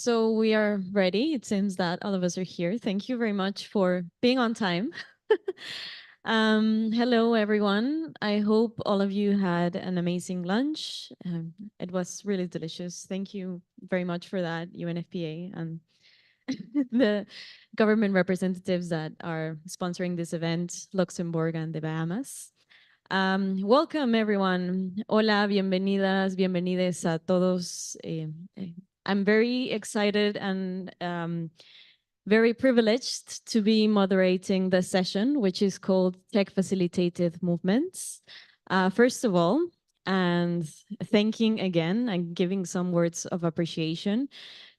So we are ready. It seems that all of us are here. Thank you very much for being on time. Hello, everyone. I hope all of you had an amazing lunch. It was really delicious. Thank you very much for that, UNFPA and the government representatives that are sponsoring this event, Luxembourg and the Bahamas. Welcome, everyone. Hola, bienvenidas, bienvenides a todos. I'm very excited and very privileged to be moderating the session, which is called Tech Facilitated Movements. First of all, and thanking again and giving some words of appreciation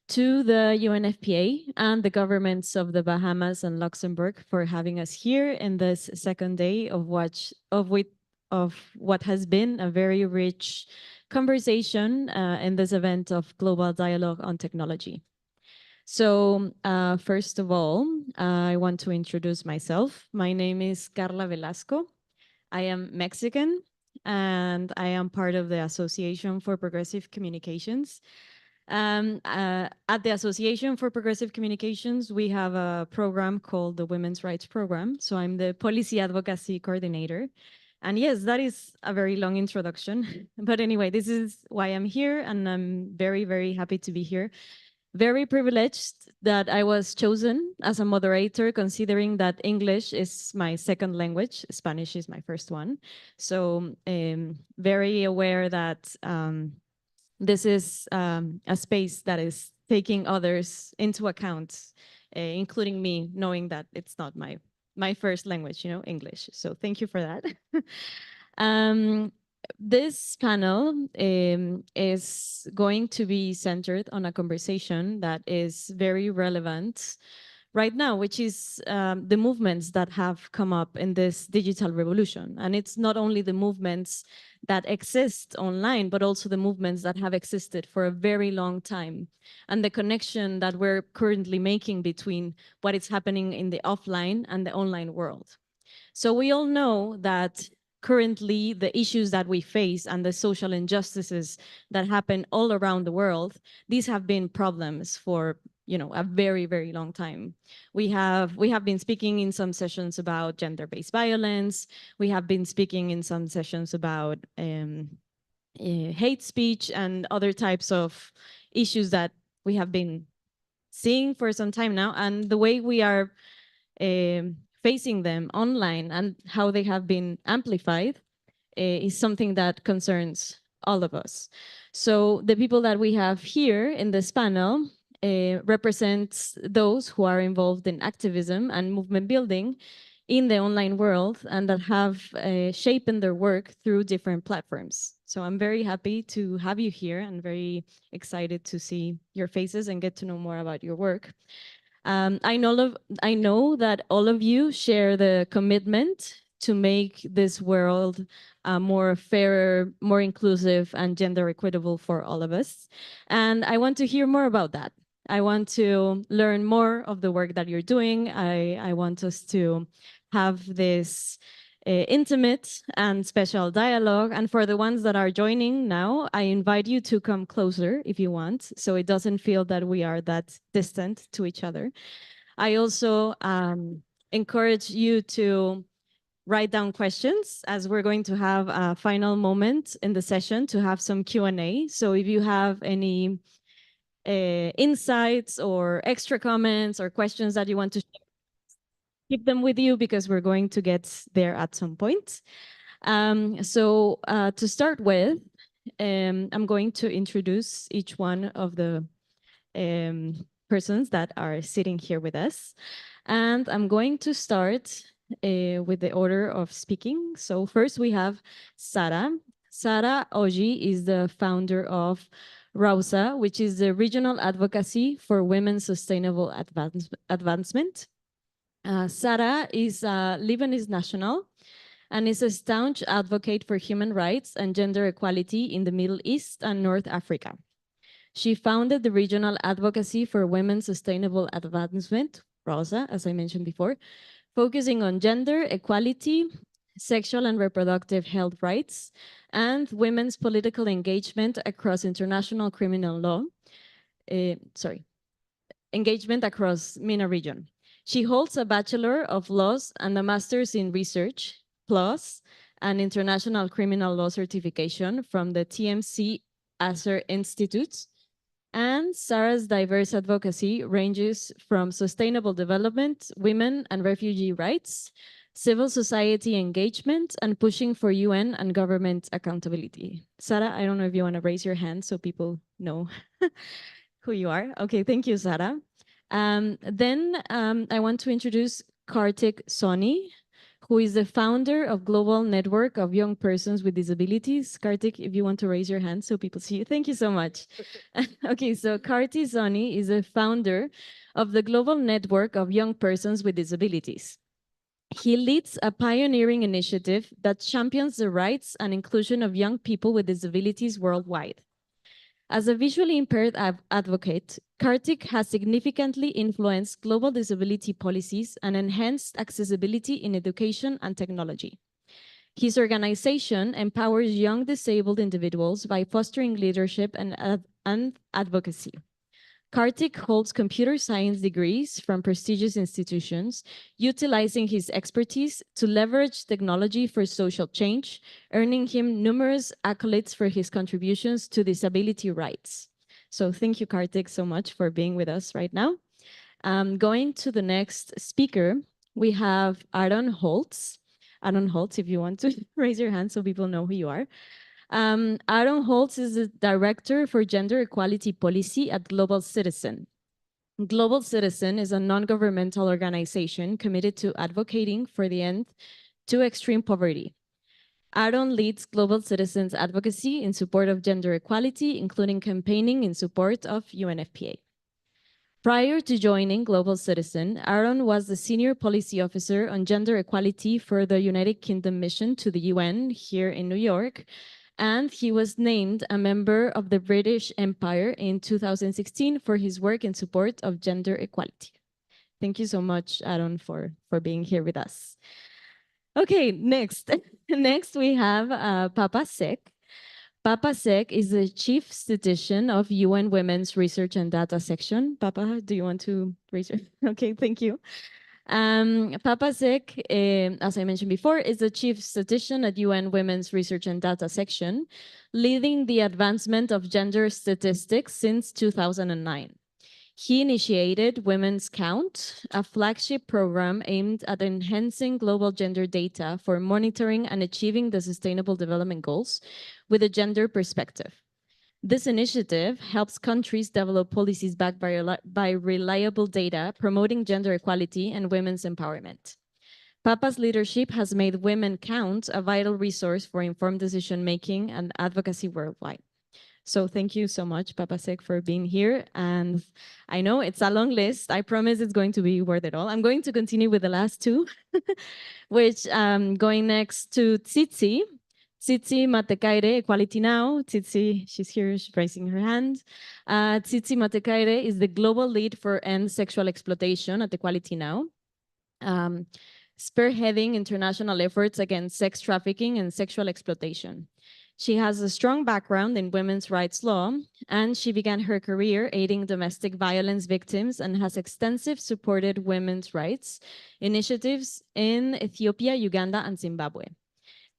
to the UNFPA and the governments of the Bahamas and Luxembourg for having us here in this second day of what has been a very rich conversation in this event of global dialogue on technology. So first of all, I want to introduce myself. My name is Carla Velasco. I am Mexican and I am part of the Association for Progressive Communications. At the Association for Progressive Communications, we have a program called the Women's Rights Program. So I'm the Policy Advocacy Coordinator. And yes, that is a very long introduction. But anyway, this is why I'm here, and I'm very, very happy to be here. Very privileged that I was chosen as a moderator, considering that English is my second language, Spanish is my first one. So very aware that this is a space that is taking others into account, including me, knowing that it's not my first language, English. So thank you for that. This panel is going to be centered on a conversation that is very relevant right now, which is the movements that have come up in this digital revolution. And it's not only the movements that exist online, but also the movements that have existed for a very long time. And the connection that we're currently making between what is happening in the offline and the online world. So we all know that currently the issues that we face and the social injustices that happen all around the world, these have been problems for a very, very long time. We have been speaking in some sessions about gender-based violence. We have been speaking in some sessions about hate speech and other types of issues that we have been seeing for some time now. And the way we are facing them online and how they have been amplified is something that concerns all of us. So the people that we have here in this panel represents those who are involved in activism and movement building in the online world and that have shaped their work through different platforms. So I'm very happy to have you here and very excited to see your faces and get to know more about your work. I know that all of you share the commitment to make this world more fairer, more inclusive, and gender equitable for all of us. And I want to hear more about that. I want to learn more of the work that you're doing. I want us to have this intimate and special dialogue. And for the ones that are joining now, I invite you to come closer if you want, so it doesn't feel that we are that distant to each other. I also encourage you to write down questions, as we're going to have a final moment in the session to have some Q&A. So if you have any insights or extra comments or questions that you want to share, keep them with you because we're going to get there at some point. So to start with, I'm going to introduce each one of the persons that are sitting here with us. And I'm going to start with the order of speaking. So first we have Sara. Sara Oji is the founder of RAUSA, which is the Regional Advocacy for Women's Sustainable Advancement. Sara is a Lebanese national and is a staunch advocate for human rights and gender equality in the Middle East and North Africa. She founded the Regional Advocacy for Women's Sustainable Advancement, RAUSA, as I mentioned before, focusing on gender equality, sexual and reproductive health rights, and women's political engagement across international criminal law. engagement across MENA region. She holds a Bachelor of Laws and a Master's in Research, plus an International Criminal Law certification from the TMC Asser Institute. And Sarah's diverse advocacy ranges from sustainable development, women and refugee rights, civil society engagement, and pushing for UN and government accountability. Sarah, I don't know if you want to raise your hand so people know who you are. Okay, thank you, Sarah. Then I want to introduce Kartik Soni, who is the founder of Global Network of Young Persons with Disabilities. Kartik, if you want to raise your hand so people see you. Thank you so much. Okay, so Kartik Soni is the founder of the Global Network of Young Persons with Disabilities. He leads a pioneering initiative that champions the rights and inclusion of young people with disabilities worldwide. As a visually impaired advocate, Kartik has significantly influenced global disability policies and enhanced accessibility in education and technology. His organization empowers young disabled individuals by fostering leadership and advocacy. Kartik holds computer science degrees from prestigious institutions, utilizing his expertise to leverage technology for social change, earning him numerous accolades for his contributions to disability rights. So thank you, Kartik, so much for being with us right now. Going to the next speaker, we have Aaron Holtz. Aaron Holtz, if you want to raise your hand so people know who you are. Aaron Holtz is the Director for Gender Equality Policy at Global Citizen. Global Citizen is a non-governmental organization committed to advocating for the end to extreme poverty. Aaron leads Global Citizen's advocacy in support of gender equality, including campaigning in support of UNFPA. Prior to joining Global Citizen, Aaron was the Senior Policy Officer on Gender Equality for the United Kingdom Mission to the UN here in New York, and he was named a member of the British Empire in 2016 for his work in support of gender equality. Thank you so much, Aaron, for being here with us. Okay, next. Next, we have Papa Sek. Papa Sek is the Chief Statistician of UN Women's Research and Data Section. Papa, do you want to raise your... Okay, thank you. Papa Sek, as I mentioned before, is the Chief Statistician at UN Women's Research and Data Section, leading the advancement of gender statistics since 2009. He initiated Women's Count, a flagship program aimed at enhancing global gender data for monitoring and achieving the Sustainable Development Goals with a gender perspective. This initiative helps countries develop policies backed by reliable data, promoting gender equality and women's empowerment. Papa's leadership has made Women Count a vital resource for informed decision-making and advocacy worldwide. So thank you so much, Papa Sek, for being here. And I know it's a long list. I promise it's going to be worth it all. I'm going to continue with the last two, which going next to Tsitsi. Tsitsi Matekaire, Equality Now. Tsitsi, she's here, she's raising her hand. Tsitsi Matekaire is the global lead for End Sexual Exploitation at Equality Now, spearheading international efforts against sex trafficking and sexual exploitation. She has a strong background in women's rights law, and she began her career aiding domestic violence victims and has extensive supported women's rights initiatives in Ethiopia, Uganda, and Zimbabwe.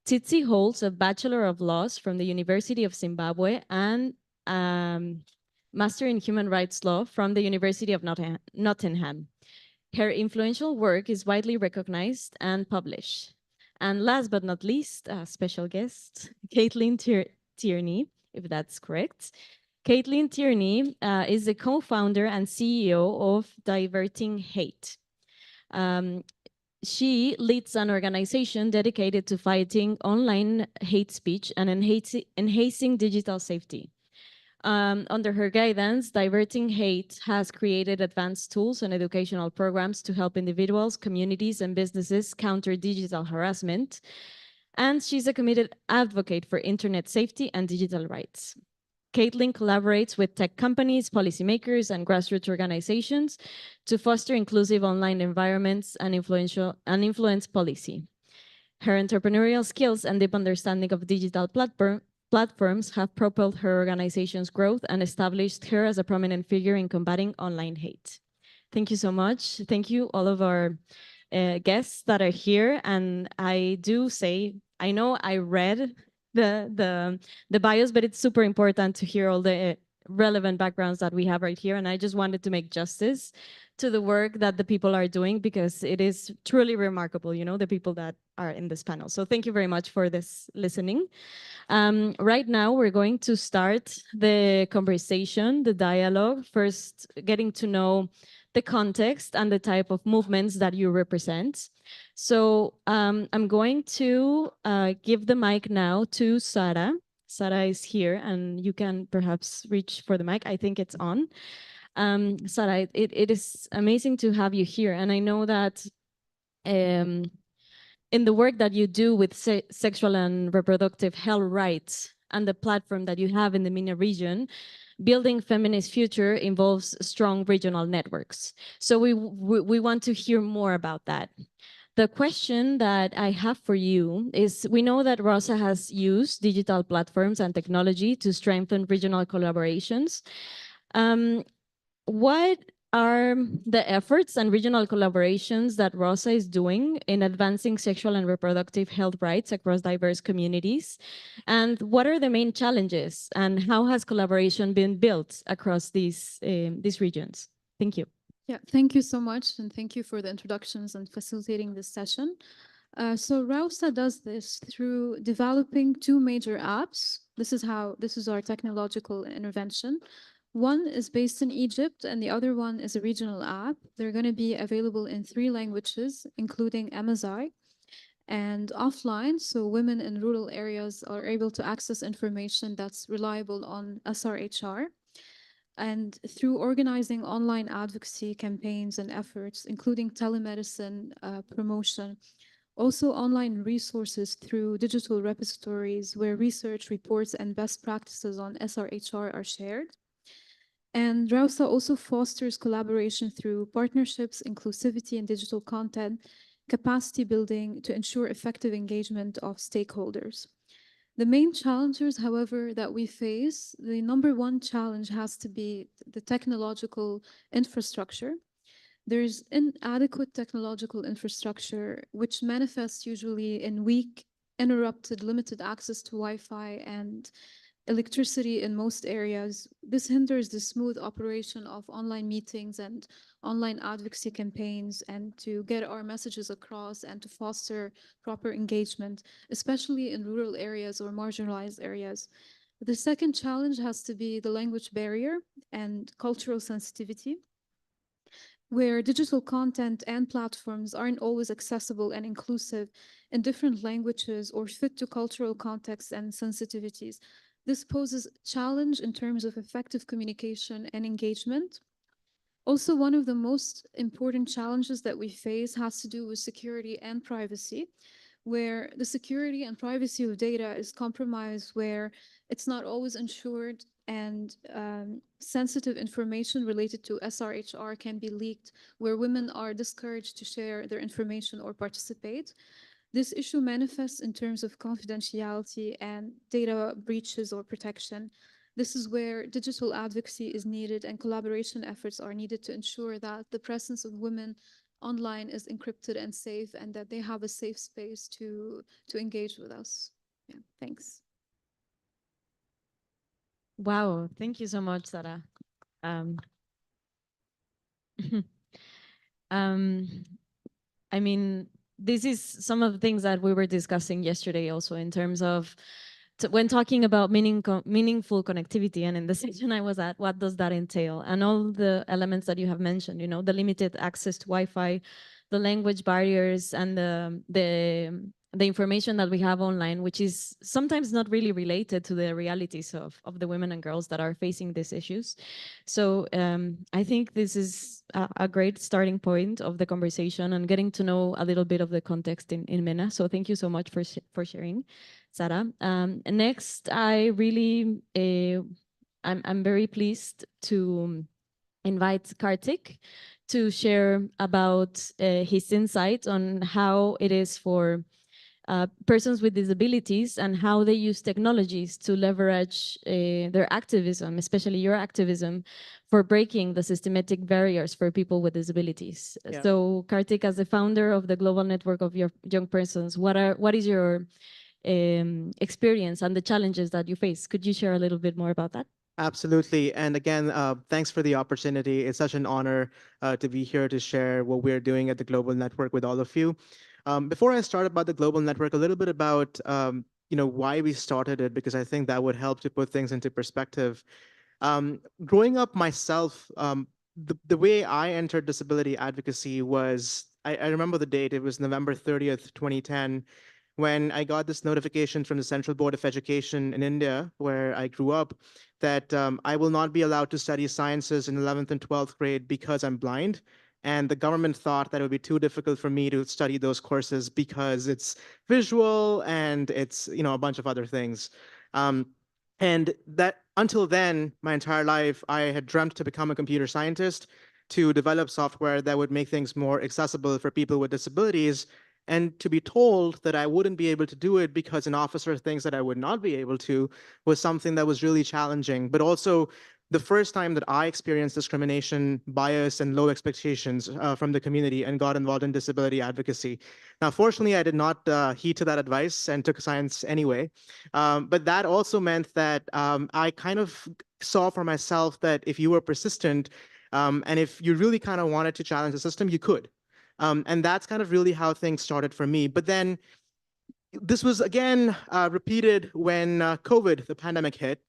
Tsitsi holds a Bachelor of Laws from the University of Zimbabwe and Master in Human Rights Law from the University of Nottingham. Her influential work is widely recognized and published. And last but not least, a special guest, Caitlin Tierney, if that's correct. Caitlin Tierney is the co-founder and CEO of Diverting Hate. She leads an organization dedicated to fighting online hate speech and enhancing digital safety. Under her guidance, Diverting Hate has created advanced tools and educational programs to help individuals, communities, and businesses counter digital harassment. And she's a committed advocate for internet safety and digital rights. Caitlin collaborates with tech companies, policymakers, and grassroots organizations to foster inclusive online environments and influence policy. Her entrepreneurial skills and deep understanding of digital platforms have propelled her organization's growth and established her as a prominent figure in combating online hate. Thank you so much. Thank you, all of our guests that are here. And I do say, I know I read the bios, but it's super important to hear all the relevant backgrounds that we have right here. And I just wanted to make justice to the work that the people are doing, because it is truly remarkable, you know, the people that are in this panel. So thank you very much for this listening. Right now, we're going to start the conversation, the dialogue, first getting to know the context and the type of movements that you represent. So I'm going to give the mic now to Sara. Sara is here, and you can perhaps reach for the mic. I think it's on. Sara, it is amazing to have you here. And I know that um, in the work that you do with sexual and reproductive health rights and the platform that you have in the MENA region, building feminist future involves strong regional networks. So we want to hear more about that. The question that I have for you is, we know that Rosa has used digital platforms and technology to strengthen regional collaborations. Um, what are the efforts and regional collaborations that Rosa is doing in advancing sexual and reproductive health rights across diverse communities? And what are the main challenges, and how has collaboration been built across these regions? Thank you. Yeah, thank you so much, and thank you for the introductions and facilitating this session. So Rausa does this through developing two major apps. This is our technological intervention. One is based in Egypt, and the other one is a regional app. They're going to be available in 3 languages, including Amazigh and offline. So women in rural areas are able to access information that's reliable on SRHR. And through organizing online advocacy campaigns and efforts, including telemedicine promotion, also online resources through digital repositories where research reports and best practices on SRHR are shared. And Rausa also fosters collaboration through partnerships, inclusivity in digital content, capacity building to ensure effective engagement of stakeholders. The main challenges, however, that we face, the number one challenge has to be the technological infrastructure. There's inadequate technological infrastructure, which manifests usually in weak, interrupted, limited access to Wi Fi and electricity in most areas. This hinders the smooth operation of online meetings and online advocacy campaigns, and to get our messages across and to foster proper engagement, especially in rural areas or marginalized areas. The second challenge has to be the language barrier and cultural sensitivity, where digital content and platforms aren't always accessible and inclusive in different languages or fit to cultural contexts and sensitivities. This poses challenge in terms of effective communication and engagement. Also, one of the most important challenges that we face has to do with security and privacy, where the security and privacy of data is compromised, where it's not always ensured, and sensitive information related to SRHR can be leaked, where women are discouraged to share their information or participate. This issue manifests in terms of confidentiality and data breaches or protection. This is where digital advocacy is needed and collaboration efforts are needed to ensure that the presence of women online is encrypted and safe, and that they have a safe space to engage with us. Yeah, thanks. Wow, thank you so much, Sara. Um, um, I mean, this is some of the things that we were discussing yesterday also, in terms of when talking about meaningful connectivity. And in the session I was at, what does that entail? And all the elements that you have mentioned, you know, the limited access to Wi-Fi, the language barriers, and the information that we have online, which is sometimes not really related to the realities of the women and girls that are facing these issues. So I think this is a great starting point of the conversation and getting to know a little bit of the context in MENA. So thank you so much for sharing, Sara. Next, I'm very pleased to invite Kartik to share about his insight on how it is for persons with disabilities and how they use technologies to leverage their activism, especially your activism, for breaking the systematic barriers for people with disabilities. Yeah. So, Kartik, as the founder of the Global Network of Young Persons, what is your experience and the challenges that you face? Could you share a little bit more about that? Absolutely. And again, thanks for the opportunity. It's such an honor to be here to share what we're doing at the Global Network with all of you. Before I start about the Global Network, a little bit about why we started it, because I think that would help to put things into perspective. Growing up myself, the way I entered disability advocacy was, I remember the date, it was November 30th, 2010, when I got this notification from the Central Board of Education in India, where I grew up, that I will not be allowed to study sciences in 11th and 12th grade because I'm blind. And the government thought that it would be too difficult for me to study those courses because it's visual and it's, a bunch of other things. And that until then, my entire life, I had dreamt to become a computer scientist, to develop software that would make things more accessible for people with disabilities. And to be told that I wouldn't be able to do it because an officer thinks that I would not be able to was something that was really challenging. But also, the first time that I experienced discrimination, bias, and low expectations from the community and got involved in disability advocacy. Now, fortunately, I did not heed to that advice and took science anyway. But that also meant that I kind of saw for myself that if you were persistent and if you really kind of wanted to challenge the system, you could. And that's kind of really how things started for me. But then this was again repeated when COVID, the pandemic, hit.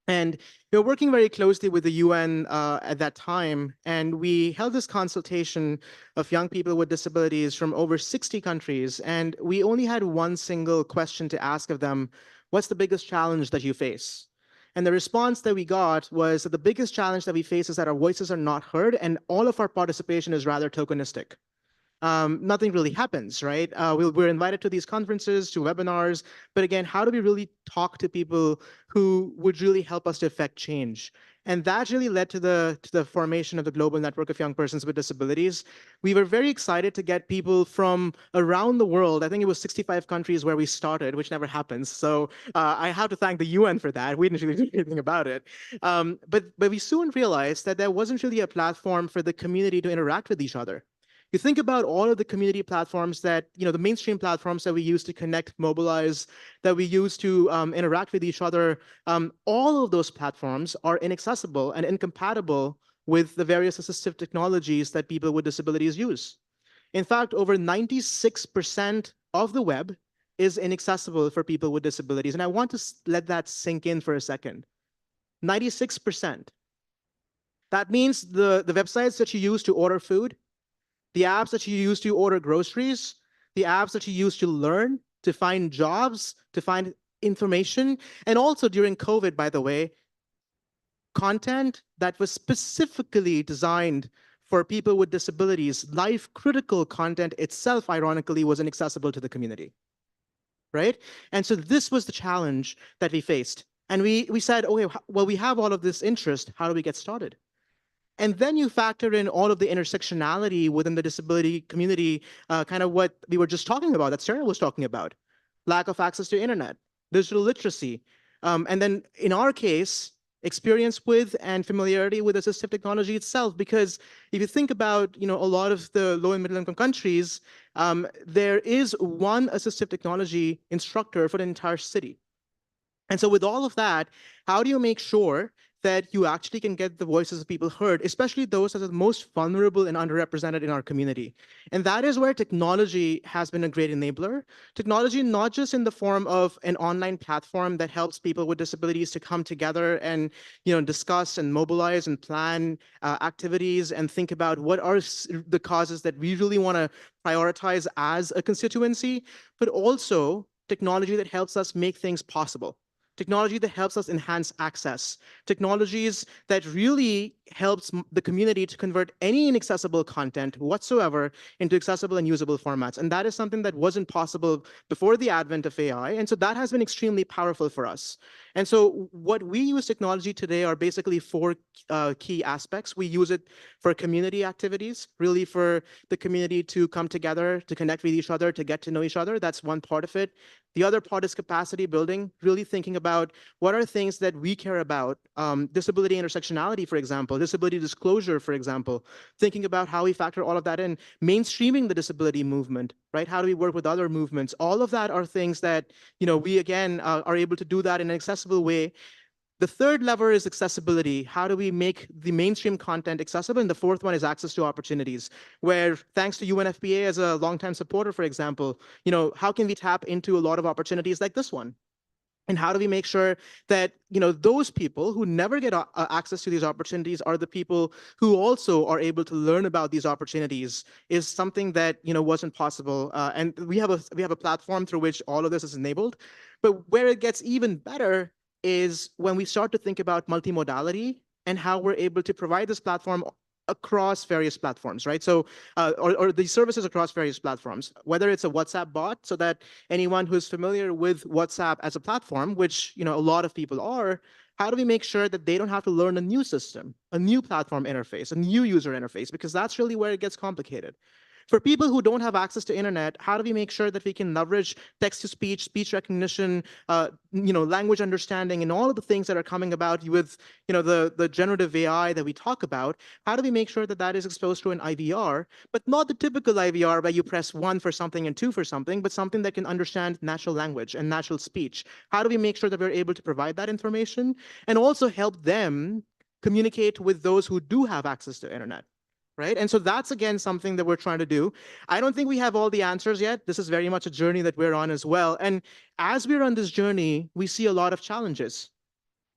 And we were working very closely with the UN at that time, and we held this consultation of young people with disabilities from over 60 countries, and we only had one single question to ask of them: what's the biggest challenge that you face? And the response that we got was that the biggest challenge that we face is that our voices are not heard, and all of our participation is rather tokenistic. Nothing really happens, right? We're invited to these conferences, to webinars, but again, how do we really talk to people who would really help us to affect change? And that really led to the formation of the Global Network of Young Persons with Disabilities. We were very excited to get people from around the world. I think it was 65 countries where we started, which never happens. So I have to thank the UN for that. We didn't really do anything about it. But we soon realized that there wasn't really a platform for the community to interact with each other. You think about all of the community platforms that, the mainstream platforms that we use to connect, mobilize, that we use to interact with each other, all of those platforms are inaccessible and incompatible with the various assistive technologies that people with disabilities use. In fact, over 96% of the web is inaccessible for people with disabilities. And I want to let that sink in for a second. 96%. That means the websites that you use to order food, the apps that you use to order groceries, the apps that you use to learn, to find jobs, to find information, and also during COVID, by the way, content that was specifically designed for people with disabilities, life-critical content itself, ironically, was inaccessible to the community, right? And so this was the challenge that we faced. And we said, okay, well, we have all of this interest. How do we get started? And then you factor in all of the intersectionality within the disability community, kind of what we were just talking about, that Sarah was talking about: lack of access to internet, digital literacy, and then in our case, experience with and familiarity with assistive technology itself. Because if you think about, a lot of the low and middle income countries, there is one assistive technology instructor for the entire city. And so with all of that, how do you make sure that you actually can get the voices of people heard, especially those that are the most vulnerable and underrepresented in our community? And that is where technology has been a great enabler. Technology, not just in the form of an online platform that helps people with disabilities to come together and discuss and mobilize and plan activities and think about what are the causes that we really want to prioritize as a constituency, but also technology that helps us make things possible. Technology that helps us enhance access, technologies that really helps the community to convert any inaccessible content whatsoever into accessible and usable formats. And that is something that wasn't possible before the advent of AI. And so that has been extremely powerful for us. And so what we use technology today are basically four key aspects. We use it for community activities, really for the community to come together, to connect with each other, to get to know each other. That's one part of it. The other part is capacity building, really thinking about what are things that we care about. Disability intersectionality, for example, disability disclosure, for example, thinking about how we factor all of that in, mainstreaming the disability movement, right? How do we work with other movements? All of that are things that, we again are able to do that in an accessible way. The third lever is accessibility. How do we make the mainstream content accessible? And the fourth one is access to opportunities, where thanks to UNFPA as a longtime supporter, for example, how can we tap into a lot of opportunities like this one? And how do we make sure that those people who never get access to these opportunities are the people who also are able to learn about these opportunities? Is something that wasn't possible, and we have a platform through which all of this is enabled. But where it gets even better is when we start to think about multimodality and how we're able to provide this platform across various platforms, right? So, or the services across various platforms, whether it's a WhatsApp bot, so that anyone who's familiar with WhatsApp as a platform, which a lot of people are, how do we make sure that they don't have to learn a new system, a new platform interface, a new user interface? Because that's really where it gets complicated. For people who don't have access to internet, how do we make sure that we can leverage text-to-speech, speech recognition, language understanding, and all of the things that are coming about with, the generative AI that we talk about? How do we make sure that that is exposed to an IVR, but not the typical IVR where you press 1 for something and 2 for something, but something that can understand natural language and natural speech? How do we make sure that we're able to provide that information and also help them communicate with those who do have access to internet? Right? And so that's, again, something that we're trying to do. I don't think we have all the answers yet. This is very much a journey that we're on as well. And as we're on this journey, we see a lot of challenges.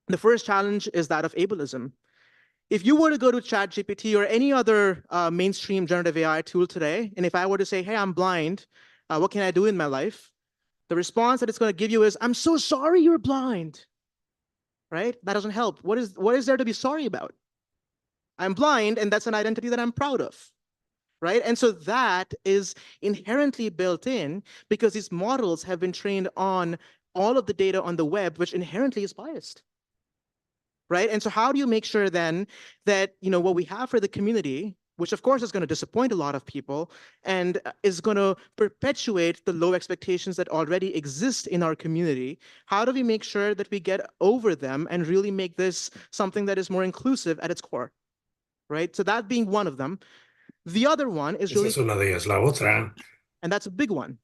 The first challenge is that of ableism. If you were to go to ChatGPT or any other mainstream generative AI tool today, and if I were to say, hey, I'm blind, what can I do in my life? The response that it's going to give you is, I'm so sorry you're blind. Right? That doesn't help. What is there to be sorry about? I'm blind, and that's an identity that I'm proud of, right? And so that is inherently built in because these models have been trained on all of the data on the web, which inherently is biased, right? And so how do you make sure then that, what we have for the community, which of course is going to disappoint a lot of people and is going to perpetuate the low expectations that already exist in our community, how do we make sure that we get over them and really make this something that is more inclusive at its core? Right? So that being one of them. The other one is Esa really, es una de ellas. La otra, and that's a big one.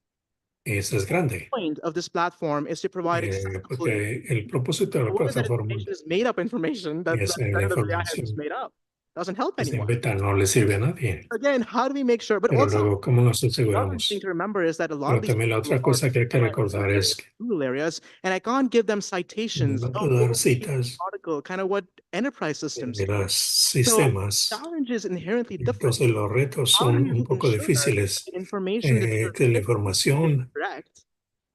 esa es grande, The point of this platform is to provide accessible. porque el propósito de la What is that plataforma information is made up information that es la generative AI has just información made up. Doesn't help que se anyone. inventa, no le sirve a nadie. Again, how do we make sure? But Pero also, luego, ¿cómo nos the other thing aseguramos? to remember is that a lot Pero of these también la people otra are cosa que hay que in recordar es que rural areas, and I can't give them citations. no Oh, puedo go dar read this citas article, kind of what enterprise systems de do. los So sistemas. challenge is inherently different. Entonces los retos How do son you un poco ensure difíciles. the information that you're Que la giving is información, correct?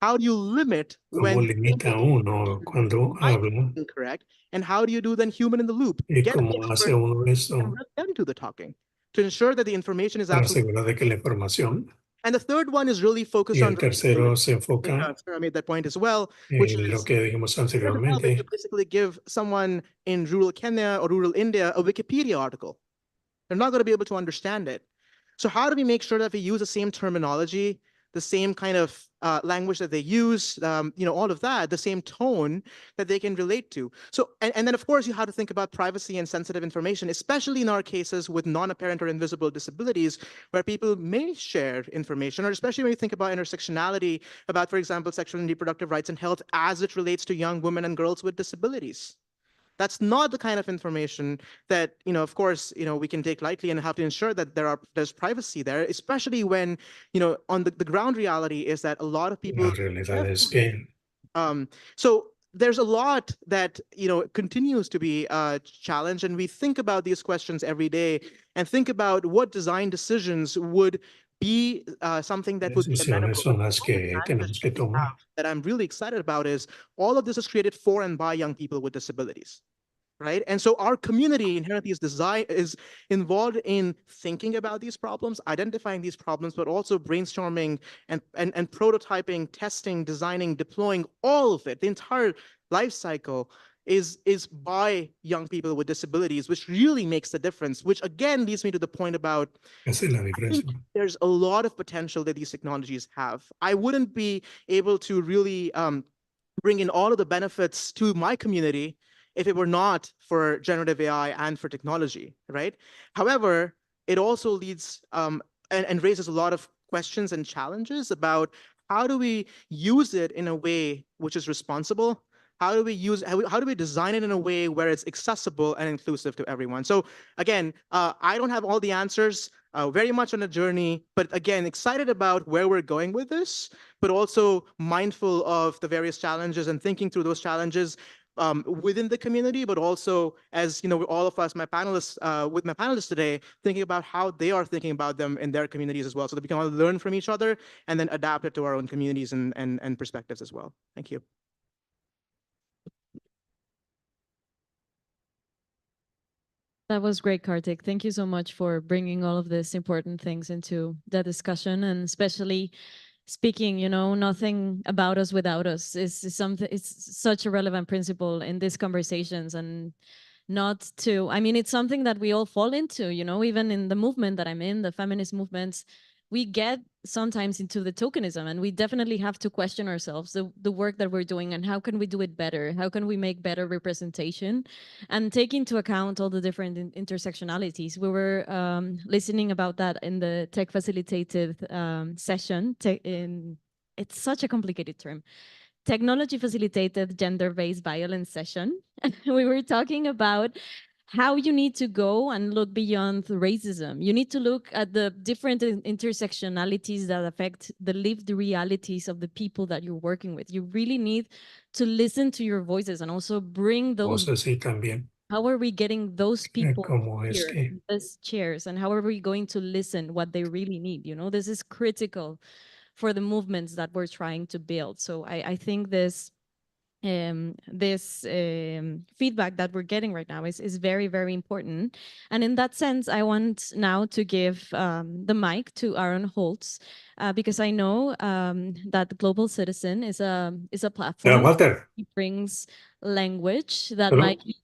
How do you limit cómo when limita uno cuando might habla be incorrect? And how do you do then human in the loop? y Get an cómo hace expert uno esto and let them do the talking to ensure that the information is para absolutely. asegurar de que la información. And the third one is really focused Y on el tercero se I think, enfoca Sarah made that point as well, which en lo is que dijimos it doesn't help if you anteriormente, basically give someone in rural Kenya or rural India a Wikipedia article. They're not going to be able to understand it. So how do we make sure that we use the same terminology, the same kind of language that they use, all of that, the same tone that they can relate to? So, and then of course you have to think about privacy and sensitive information, especially in our cases with non-apparent or invisible disabilities, where people may share information, or especially when you think about intersectionality, about, for example, sexual and reproductive rights and health as it relates to young women and girls with disabilities. That's not the kind of information that, of course, we can take lightly and have to ensure that there's privacy there, especially when, on the ground reality is that a lot of people. la realidad es que So there's a lot that, continues to be a challenge, and we think about these questions every day and think about what design decisions would be something that would be decisiones amenable. son But las one of the que advantages tenemos que that we tomar. have that I'm really excited about is all of this is created for and by young people with disabilities. Right. And so our community inherently is involved in thinking about these problems, identifying these problems, but also brainstorming and prototyping, testing, designing, deploying all of it, the entire life cycle is by young people with disabilities, which really makes the difference, which again leads me to the point about Esa es la I diferencia. think there's a lot of potential that these technologies have. I wouldn't be able to really bring in all of the benefits to my community if it were not for generative AI and for technology, right? However, it also leads and raises a lot of questions and challenges about how do we use it in a way which is responsible? How do we design it in a way where it's accessible and inclusive to everyone? So again, I don't have all the answers. Very much on a journey, but again, excited about where we're going with this, but also mindful of the various challenges and thinking through those challenges within the community, but also as all of us, my panelists, with my panelists today, thinking about how they are thinking about them in their communities as well, so that we can all learn from each other and then adapt it to our own communities and perspectives as well. Thank you. That was great, Kartik. Thank you so much for bringing all of these important things into the discussion, and especially speaking, nothing about us without us is something. It's such a relevant principle in these conversations, and not to. I mean, it's something that we all fall into. Even in the movement that I'm in, the feminist movements, we get sometimes into the tokenism, and we definitely have to question ourselves, the work that we're doing, and how can we do it better? How can we make better representation and take into account all the different intersectionalities? We were listening about that in the tech facilitated session. It's such a complicated term. Technology facilitated gender-based violence session. We were talking about how you need to go and look beyond racism. You need to look at the different intersectionalities that affect the lived realities of the people that you're working with. You really need to listen to your voices and also bring those. Sí, también. How are we getting those people Como es here que in these chairs, and how are we going to listen what they really need? This is critical for the movements that we're trying to build. So I think this feedback that we're getting right now is very, very important. And in that sense, I want now to give the mic to Aaron Holtz, because I know that Global Citizen is a platform Walter, that brings language that pero might be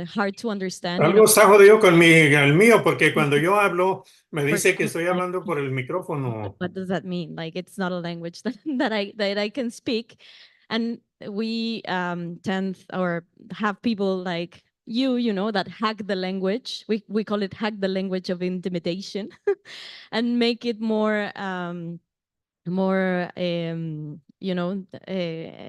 hard to understand. algo está jodido con el mío, porque cuando yo hablo me For dice que example, estoy hablando por el micrófono. what does that mean? Like, it's not a language that I can speak. And we tend or have people like you that hack the language. We call it hack the language of intimidation and make it more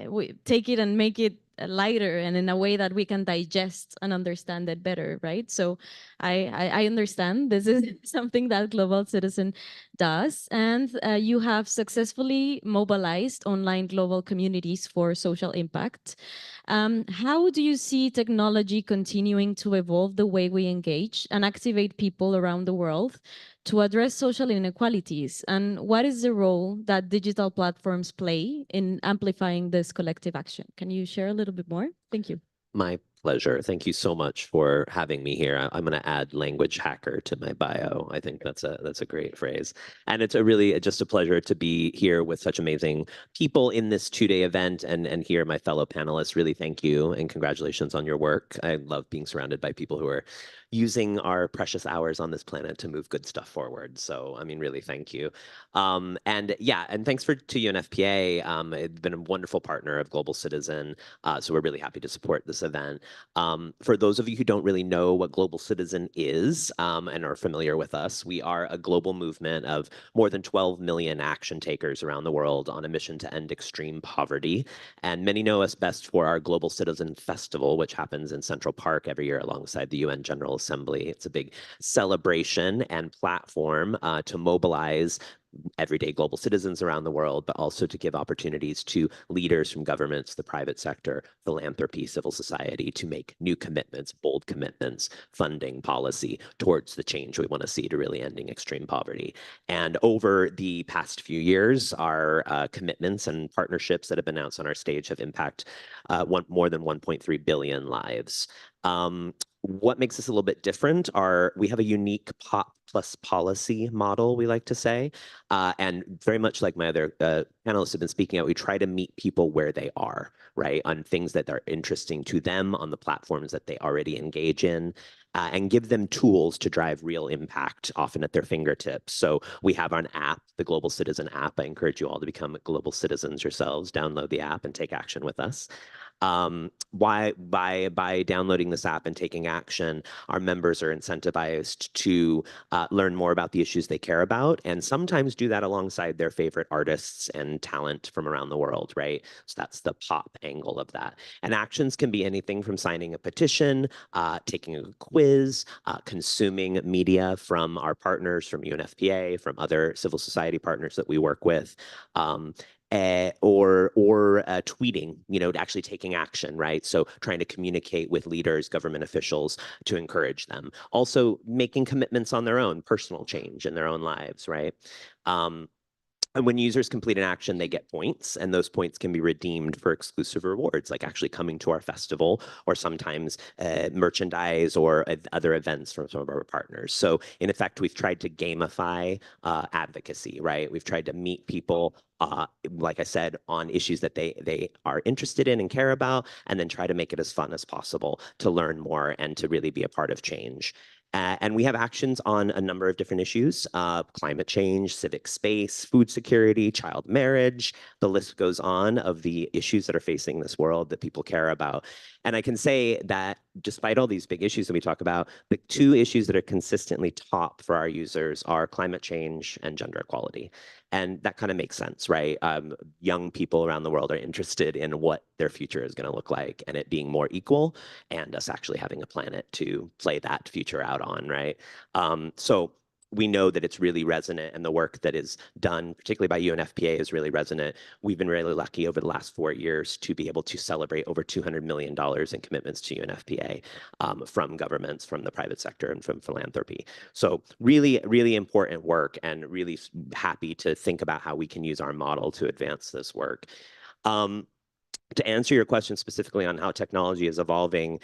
we take it and make it lighter and in a way that we can digest and understand it better, right? So I understand this is something that Global Citizen does, and you have successfully mobilized online global communities for social impact. How do you see technology continuing to evolve the way we engage and activate people around the world to address social inequalities? And what is the role that digital platforms play in amplifying this collective action? Can you share a little bit more? Thank you. My pleasure. Thank you so much for having me here. I'm going to add language hacker to my bio. I think that's a great phrase. And it's just a pleasure to be here with such amazing people in this 2-day event and hear my fellow panelists. Really thank you and congratulations on your work. I love being surrounded by people who are using our precious hours on this planet to move good stuff forward. So, I mean, really thank you. And thanks to UNFPA. It's been a wonderful partner of Global Citizen. So we're really happy to support this event. For those of you who don't really know what Global Citizen is and are familiar with us, we are a global movement of more than 12 million action takers around the world on a mission to end extreme poverty. And many know us best for our Global Citizen Festival, which happens in Central Park every year alongside the UN General Assembly. It's a big celebration and platform to mobilize everyday global citizens around the world, but also to give opportunities to leaders from governments, the private sector, philanthropy, civil society to make new commitments, bold commitments, funding policy towards the change we want to see to really ending extreme poverty. And over the past few years, our commitments and partnerships that have been announced on our stage have impacted more than 1.3 billion lives. What makes us a little bit different are we have a unique pop plus policy model, we like to say. And very much like my other panelists have been speaking out, we try to meet people where they are, right? On things that are interesting to them, on the platforms that they already engage in, and give them tools to drive real impact, often at their fingertips. So we have an app, the Global Citizen app. I encourage you all to become global citizens yourselves, download the app and take action with us. By downloading this app and taking action, our members are incentivized to learn more about the issues they care about, and sometimes do that alongside their favorite artists and talent from around the world, right? So that's the pop angle of that. And actions can be anything from signing a petition, taking a quiz, consuming media from our partners, from UNFPA, from other civil society partners that we work with, or tweeting, actually taking action, right? So trying to communicate with leaders, government officials to encourage them. Also making commitments on their own, personal change in their own lives, right? And when users complete an action, they get points, and those points can be redeemed for exclusive rewards, like actually coming to our festival, or sometimes merchandise or other events from some of our partners. So in effect, we've tried to gamify advocacy, right? We've tried to meet people, like I said, on issues that they are interested in and care about, and then try to make it as fun as possible to learn more and to really be a part of change. And we have actions on a number of different issues: climate change, civic space, food security, child marriage. The list goes on of the issues that are facing this world that people care about. And I can say that despite all these big issues that we talk about, the two issues that are consistently top for our users are climate change and gender equality. And that kind of makes sense, right? Young people around the world are interested in what their future is going to look like, and it being more equal, and us actually having a planet to play that future out on, right? So we know that it's really resonant, and the work that is done, particularly by UNFPA, is really resonant. We've been really lucky over the last 4 years to be able to celebrate over $200 million in commitments to UNFPA from governments, from the private sector, and from philanthropy. So really, really important work, and really happy to think about how we can use our model to advance this work. To answer your question specifically on how technology is evolving,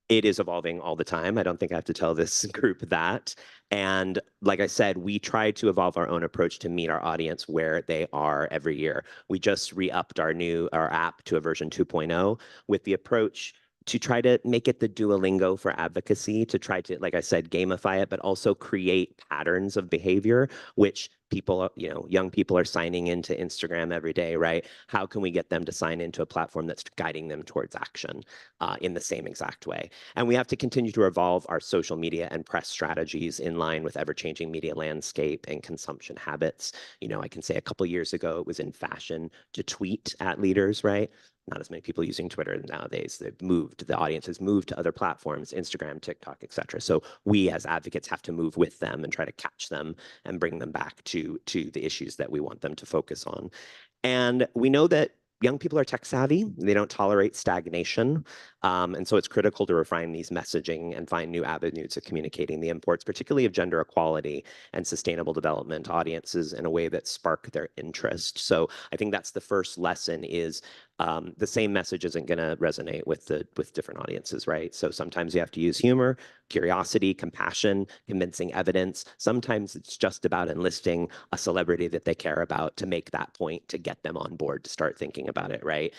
it is evolving all the time. I don't think I have to tell this group that. And like I said, we try to evolve our own approach to meet our audience where they are every year. We just re-upped our app to a version 2.0 with the approach to try to make it the Duolingo for advocacy, to try to, like I said, gamify it, but also create patterns of behavior, which people, young people are signing into Instagram every day, right? How can we get them to sign into a platform that's guiding them towards action in the same exact way? And we have to continue to evolve our social media and press strategies in line with ever-changing media landscape and consumption habits. I can say a couple years ago, it was in fashion to tweet at leaders, right? Not as many people using Twitter nowadays. The audience has moved to other platforms, Instagram, TikTok, et cetera. So we as advocates have to move with them and try to catch them and bring them back to the issues that we want them to focus on. And we know that young people are tech savvy. They don't tolerate stagnation. And so it's critical to refine these messaging and find new avenues of communicating the imports, particularly of gender equality and sustainable development audiences, in a way that spark their interest. So I think that's the first lesson is the same message isn't going to resonate with different audiences, right? So sometimes you have to use humor, curiosity, compassion, convincing evidence. Sometimes it's just about enlisting a celebrity that they care about to make that point, to get them on board to start thinking about it, right?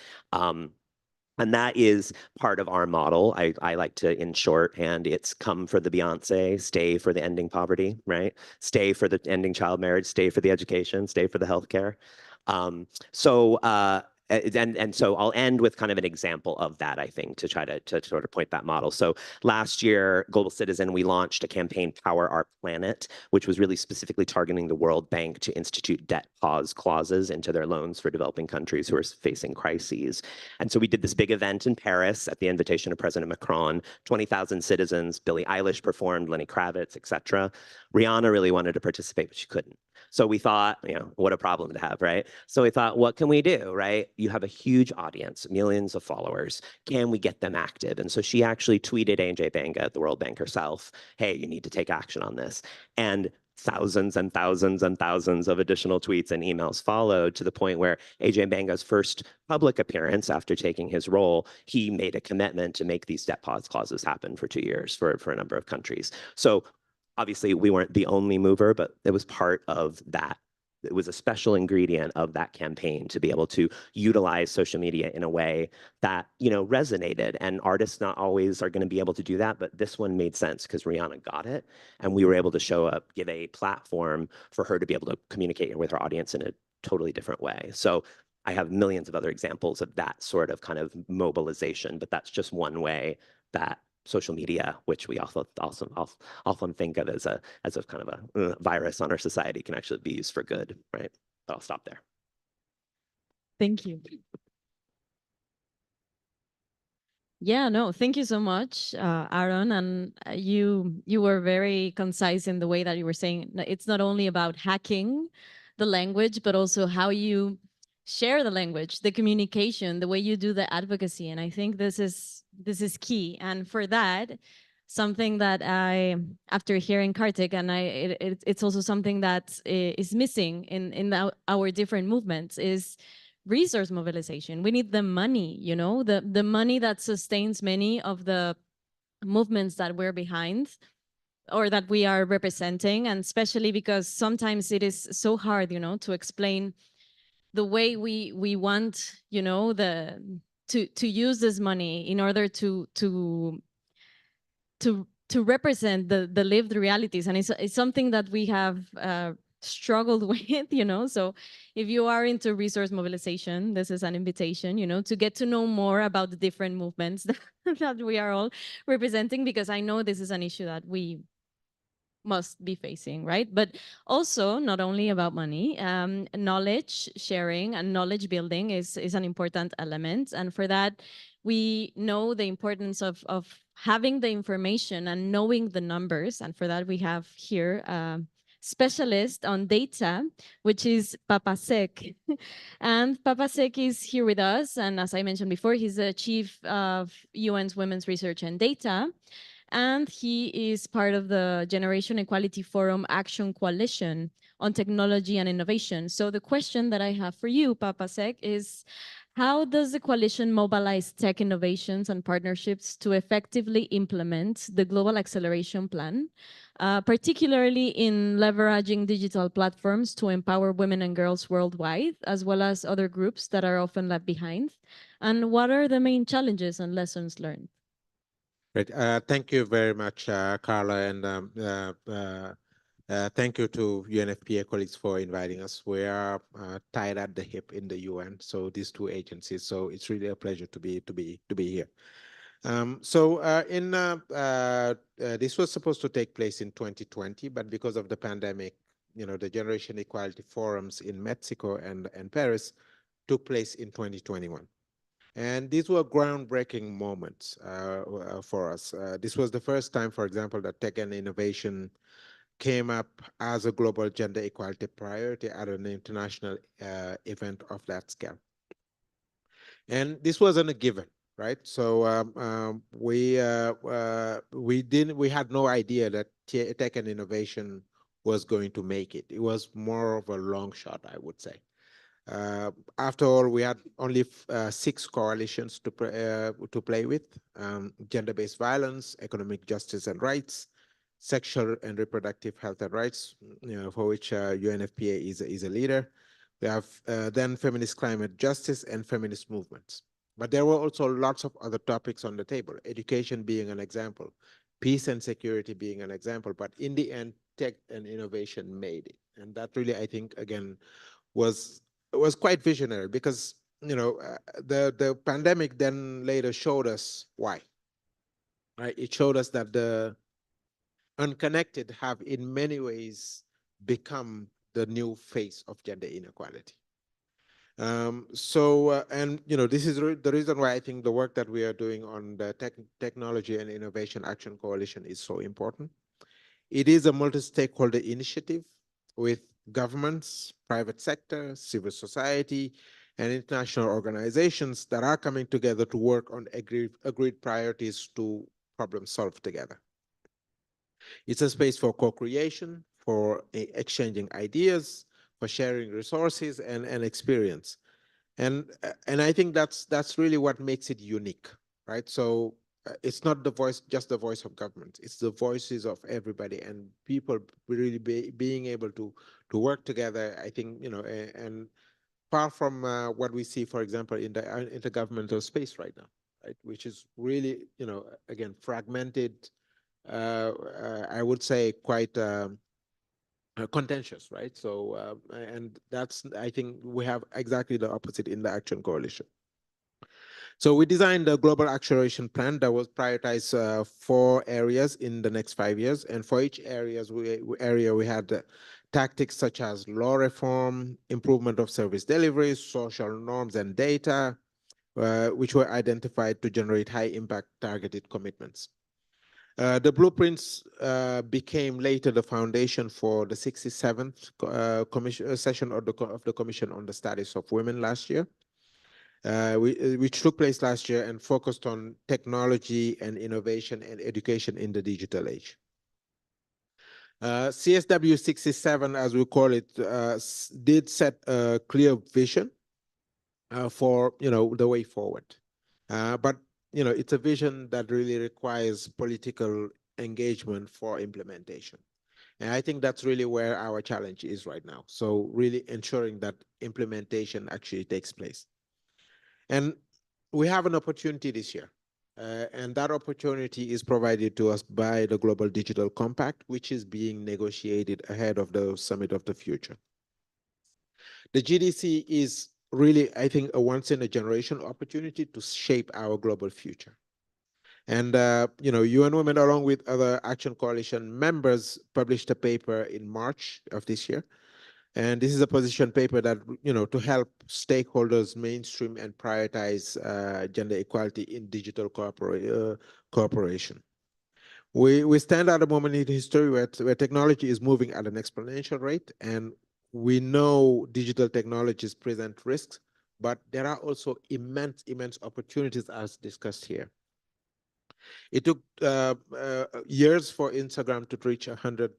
And that is part of our model. I like to, in shorthand, it's come for the Beyonce, stay for the ending poverty, right? Stay for the ending child marriage, stay for the education, stay for the healthcare. So I'll end with kind of an example of that, I think, to try to sort of point that model. So last year, Global Citizen, we launched a campaign, Power Our Planet, which was really specifically targeting the World Bank to institute debt pause clauses into their loans for developing countries who are facing crises. And so we did this big event in Paris at the invitation of President Macron, 20,000 citizens, Billie Eilish performed, Lenny Kravitz, et cetera. Rihanna really wanted to participate, but she couldn't. So we thought, what a problem to have, right? So we thought, what can we do, right? You have a huge audience, millions of followers. Can we get them active? And so she actually tweeted AJ Banga at the World Bank herself, hey, you need to take action on this. And thousands and thousands and thousands of additional tweets and emails followed, to the point where AJ Banga's first public appearance after taking his role, he made a commitment to make these step pause clauses happen for 2 years for a number of countries. So obviously we weren't the only mover, but it was part of that. It was a special ingredient of that campaign to be able to utilize social media in a way that, you know, resonated. And artists not always are going to be able to do that, but this one made sense because Rihanna got it, and we were able to show up, give a platform for her to be able to communicate with her audience in a totally different way. So I have millions of other examples of that sort of kind of mobilization, but that's just one way that social media, which we also often think of as a kind of a virus on our society, can actually be used for good, right? But I'll stop there. Thank you. Yeah, no, thank you so much, Aaron. And you were very concise in the way that you were saying it's not only about hacking the language, but also how you share the language, the communication, the way you do the advocacy. And I think this is key. And for that, something that I, after hearing Kartik, and it's also something that is missing in our different movements, is resource mobilization. We need the money, you know, the money that sustains many of the movements that we're behind or that we are representing. And especially because sometimes it is so hard, you know, to explain the way we want, you know, to use this money in order to represent the lived realities. And it's something that we have struggled with, you know. So if you are into resource mobilization, this is an invitation, you know, to get to know more about the different movements that we are all representing, because I know this is an issue that we must be facing, right? But also not only about money, knowledge sharing and knowledge building is an important element. And for that, we know the importance of having the information and knowing the numbers. And for that, we have here a specialist on data, which is Papasek. And Papasek is here with us. And as I mentioned before, he's the chief of UN's Women's Research and Data. And he is part of the Generation Equality Forum Action Coalition on Technology and Innovation. So the question that I have for you, Papasek, is how does the coalition mobilize tech innovations and partnerships to effectively implement the Global Acceleration Plan, particularly in leveraging digital platforms to empower women and girls worldwide, as well as other groups that are often left behind? And what are the main challenges and lessons learned? Great. Thank you very much, Carla, and thank you to UNFPA colleagues for inviting us. We are tied at the hip in the UN, so these two agencies. So it's really a pleasure to be here. This was supposed to take place in 2020, but because of the pandemic, you know, the Generation Equality Forums in Mexico and Paris took place in 2021. And these were groundbreaking moments for us. This was the first time, for example, that tech and innovation came up as a global gender equality priority at an international event of that scale. And this wasn't a given, right? So we had no idea that tech and innovation was going to make it. It was more of a long shot, I would say. After all, we had only 6 coalitions to play with: gender-based violence, economic justice and rights, sexual and reproductive health and rights, you know, for which UNFPA is a leader. We have then feminist climate justice and feminist movements. But there were also lots of other topics on the table, education being an example, peace and security being an example. But in the end, tech and innovation made it. And that really, I think, again, was quite visionary, because, you know, the pandemic then later showed us why. Right? It showed us that the unconnected have in many ways become the new face of gender inequality. And you know, this is the reason why I think the work that we are doing on the Technology and Innovation Action Coalition is so important. It is a multi-stakeholder initiative with governments, private sector, civil society, and international organizations that are coming together to work on agreed priorities to problem solve together. It's a space for co-creation, for exchanging ideas, for sharing resources and experience. And I think that's really what makes it unique, right? So it's not the voice, just the voice of government. It's the voices of everybody and people really being able to work together. I think, you know, and far from what we see, for example, in the intergovernmental space right now, right, which is really, you know, again, fragmented. I would say quite contentious, right? So, and that's, I think we have exactly the opposite in the Action Coalition. So we designed a global acceleration plan that was prioritized 4 areas in the next 5 years. And for each we had tactics such as law reform, improvement of service delivery, social norms and data, which were identified to generate high impact targeted commitments. The blueprints became later the foundation for the 67th session of the Commission on the Status of Women last year, which took place last year and focused on technology and innovation and education in the digital age. CSW 67, as we call it, did set a clear vision for, you know, the way forward. But, you know, it's a vision that really requires political engagement for implementation. And I think that's really where our challenge is right now. So really ensuring that implementation actually takes place. And we have an opportunity this year. And that opportunity is provided to us by the Global Digital Compact, which is being negotiated ahead of the Summit of the Future. The GDC is really, I think, a once-in-a-generation opportunity to shape our global future. And, you know, UN Women, along with other Action Coalition members, published a paper in March of this year. And this is a position paper that, you know, to help stakeholders mainstream and prioritize gender equality in digital cooperation. We stand at a moment in history where technology is moving at an exponential rate, and we know digital technologies present risks, but there are also immense opportunities as discussed here. It took years for Instagram to reach 100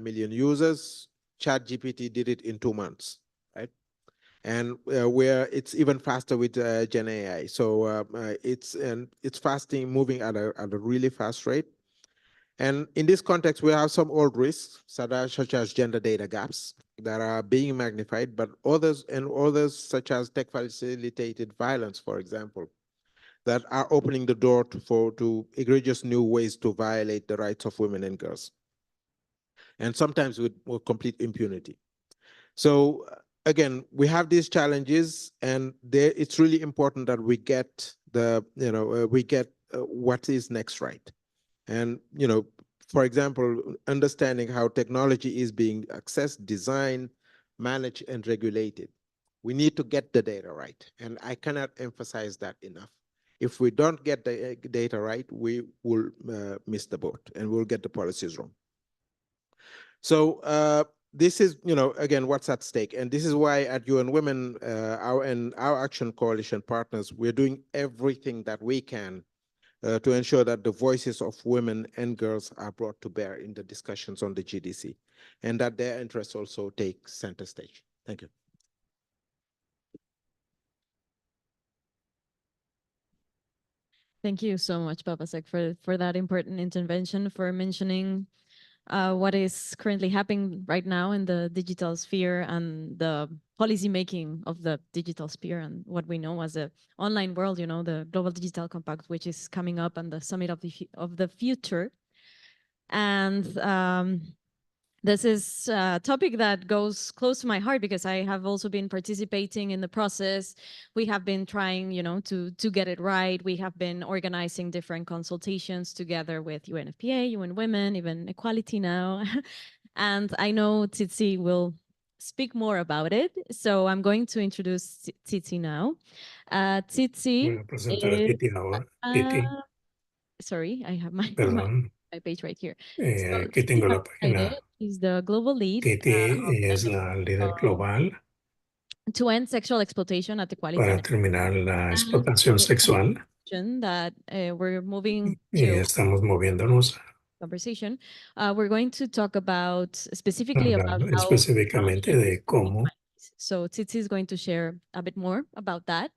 million users. ChatGPT did it in 2 months, right? And where it's even faster with Gen AI. So it's moving at a really fast rate. And in this context, we have some old risks, such as gender data gaps that are being magnified, but others such as tech facilitated violence, for example, that are opening the door to egregious new ways to violate the rights of women and girls, and sometimes with complete impunity. So again, we have these challenges, and it's really important that we get what is next right. And, you know, for example, understanding how technology is being accessed, designed, managed, and regulated. We need to get the data right, and I cannot emphasize that enough. If we don't get the data right, we will miss the boat, and we'll get the policies wrong. So this is, you know, again, what's at stake. And this is why at UN Women, our Action Coalition partners, we're doing everything that we can to ensure that the voices of women and girls are brought to bear in the discussions on the GDC, and that their interests also take center stage. Thank you. Thank you so much, Papasek, for that important intervention, for mentioning what is currently happening right now in the digital sphere and the policy making of the digital sphere and what we know as a online world, you know, the Global Digital Compact, which is coming up, and the Summit of the Future. And this is a topic that goes close to my heart because I have also been participating in the process. We have been trying, you know, to get it right. We have been organizing different consultations together with UNFPA, UN Women, even Equality Now. And I know Tsitsi will speak more about it. So I'm going to introduce Tsitsi now. Tsitsi Voy a presentar a Titi ahora. Titi, sorry, I have my perdón. page right here. Aquí tengo la página. Is the global lead Titi es la líder global to end sexual exploitation at Equality para terminar la explotación sexual. that we're moving Y to estamos moviéndonos conversation, we're going to talk about specifically Hablar about how específicamente de cómo so Tsitsi is going to share a bit more about that.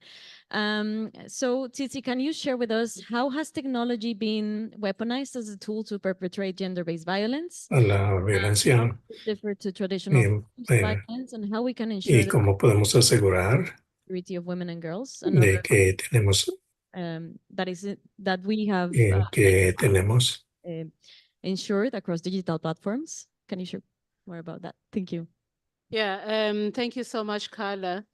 So Tsitsi, can you share with us how has technology been weaponized as a tool to perpetrate gender-based violence? a la violencia Differ to traditional violence, and how we can ensure y the cómo podemos asegurar security of women and girls, and de que tenemos that we have que tenemos ensured across digital platforms. Can you share more about that? Thank you. Yeah, thank you so much, Carla,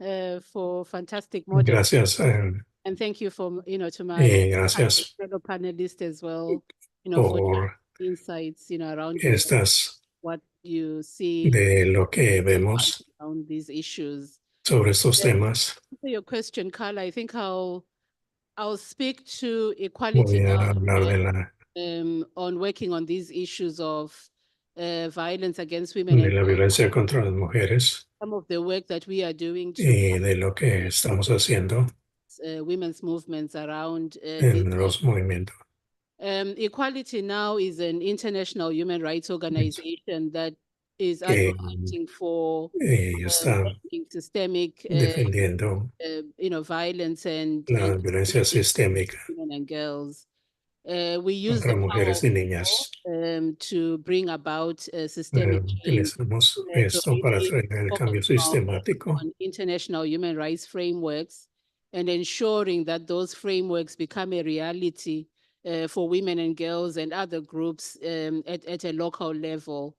for fantastic model. gracias And thank you for, to my gracias fellow panelists as well, for por insights, around your estas what you see de lo que vemos around these issues. sobre estos temas. For your question, Carla, I think I'll speak to Voy equality a now, hablar de on working on these issues of violence against women and la violencia contra las mujeres some of the work that we are doing to y de lo que estamos haciendo women's movements around en los movimientos. Equality Now is an international human rights organization that is que advocating for está systemic defendiendo violence and la violencia sistémica women and girls. We use contra the mujeres y power niñas. to bring about systemic change. Utilizamos esto para traer el cambio sistemático on international human rights frameworks and ensuring that those frameworks become a reality for women and girls and other groups at a local level,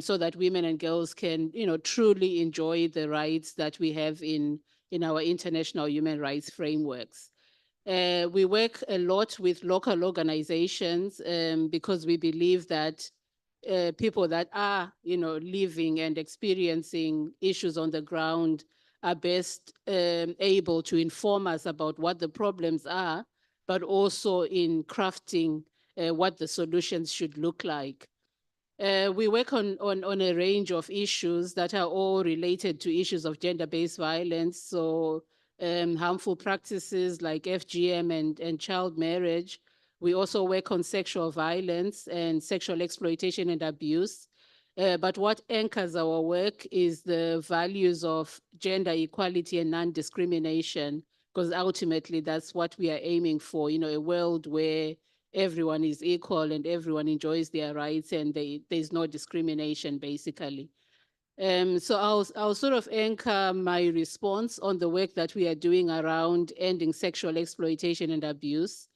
so that women and girls can, truly enjoy the rights that we have in our international human rights frameworks. We work a lot with local organizations because we believe that people that are, living and experiencing issues on the ground are best able to inform us about what the problems are, but also in crafting what the solutions should look like. We work on a range of issues that are all related to issues of gender-based violence. So harmful practices like FGM and child marriage. We also work on sexual violence and sexual exploitation and abuse. But what anchors our work is the values of gender equality and non-discrimination, because ultimately that's what we are aiming for, a world where everyone is equal and everyone enjoys their rights and there's no discrimination, basically. So I'll sort of anchor my response on the work that we are doing around ending sexual exploitation and abuse.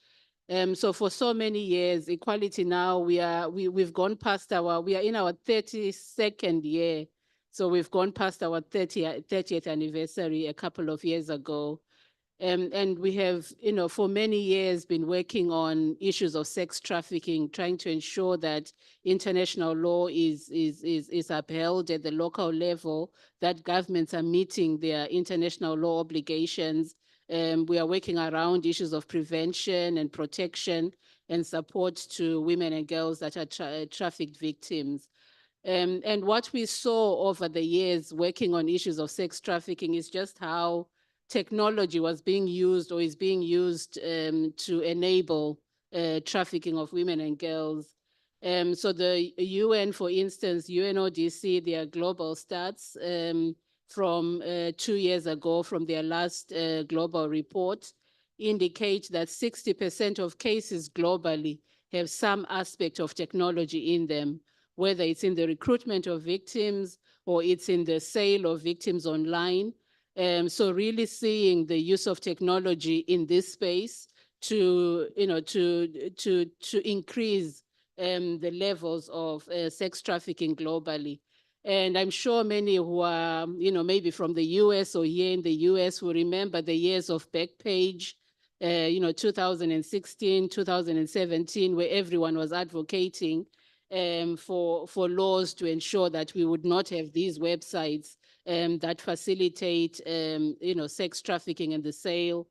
So for so many years, Equality Now, we've gone past we are in our 32nd year. So we've gone past our 30th anniversary a couple of years ago. And we have, for many years been working on issues of sex trafficking, trying to ensure that international law is upheld at the local level, that governments are meeting their international law obligations. We are working around issues of prevention and protection and support to women and girls that are trafficked victims. And what we saw over the years working on issues of sex trafficking is just how technology was being used or is being used to enable trafficking of women and girls. So the UN, for instance, UNODC, their global stats from 2 years ago, from their last global report, indicate that 60% of cases globally have some aspect of technology in them, whether it's in the recruitment of victims or it's in the sale of victims online. So really seeing the use of technology in this space to increase the levels of sex trafficking globally. And I'm sure many who are, maybe from the US or here in the US will remember the years of Backpage, 2016, 2017, where everyone was advocating for laws to ensure that we would not have these websites that facilitate, sex trafficking and the sale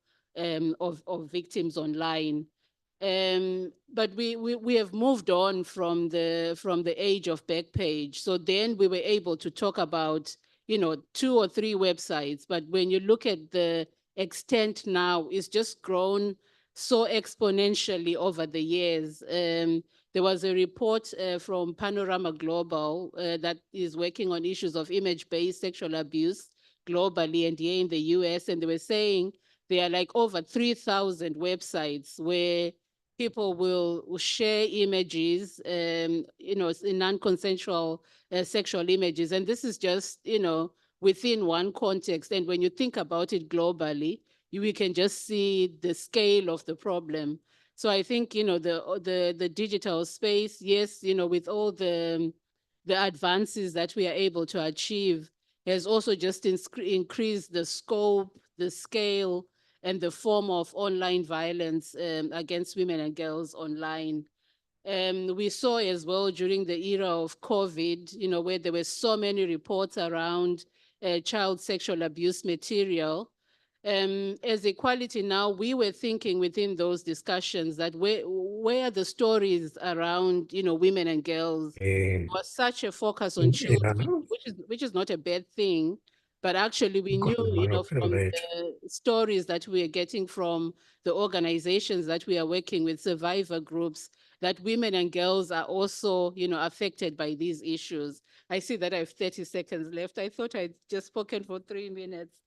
of victims online. But we have moved on from the age of Backpage. So then we were able to talk about, 2 or 3 websites. But when you look at the extent now, it's just grown so exponentially over the years. There was a report from Panorama Global that is working on issues of image-based sexual abuse globally and here in the US. And they were saying there are like over 3,000 websites where people will share images, you know, in non-consensual sexual images. And this is just, you know, within one context. And when you think about it globally, we can just see the scale of the problem. So I think, you know, the digital space, yes, you know, with all the advances that we are able to achieve, has also just increased the scope, the scale, and the form of online violence against women and girls online. We saw as well during the era of COVID, you know, where there were so many reports around child sexual abuse material. As Equality Now, we were thinking within those discussions that where the stories around, you know, women and girls was such a focus on children, which is not a bad thing, but actually we knew, you know, from the stories that we are getting from the organizations that we are working with, survivor groups, that women and girls are also, you know, affected by these issues. I see that I have 30 seconds left. I thought I'd just spoken for 3 minutes.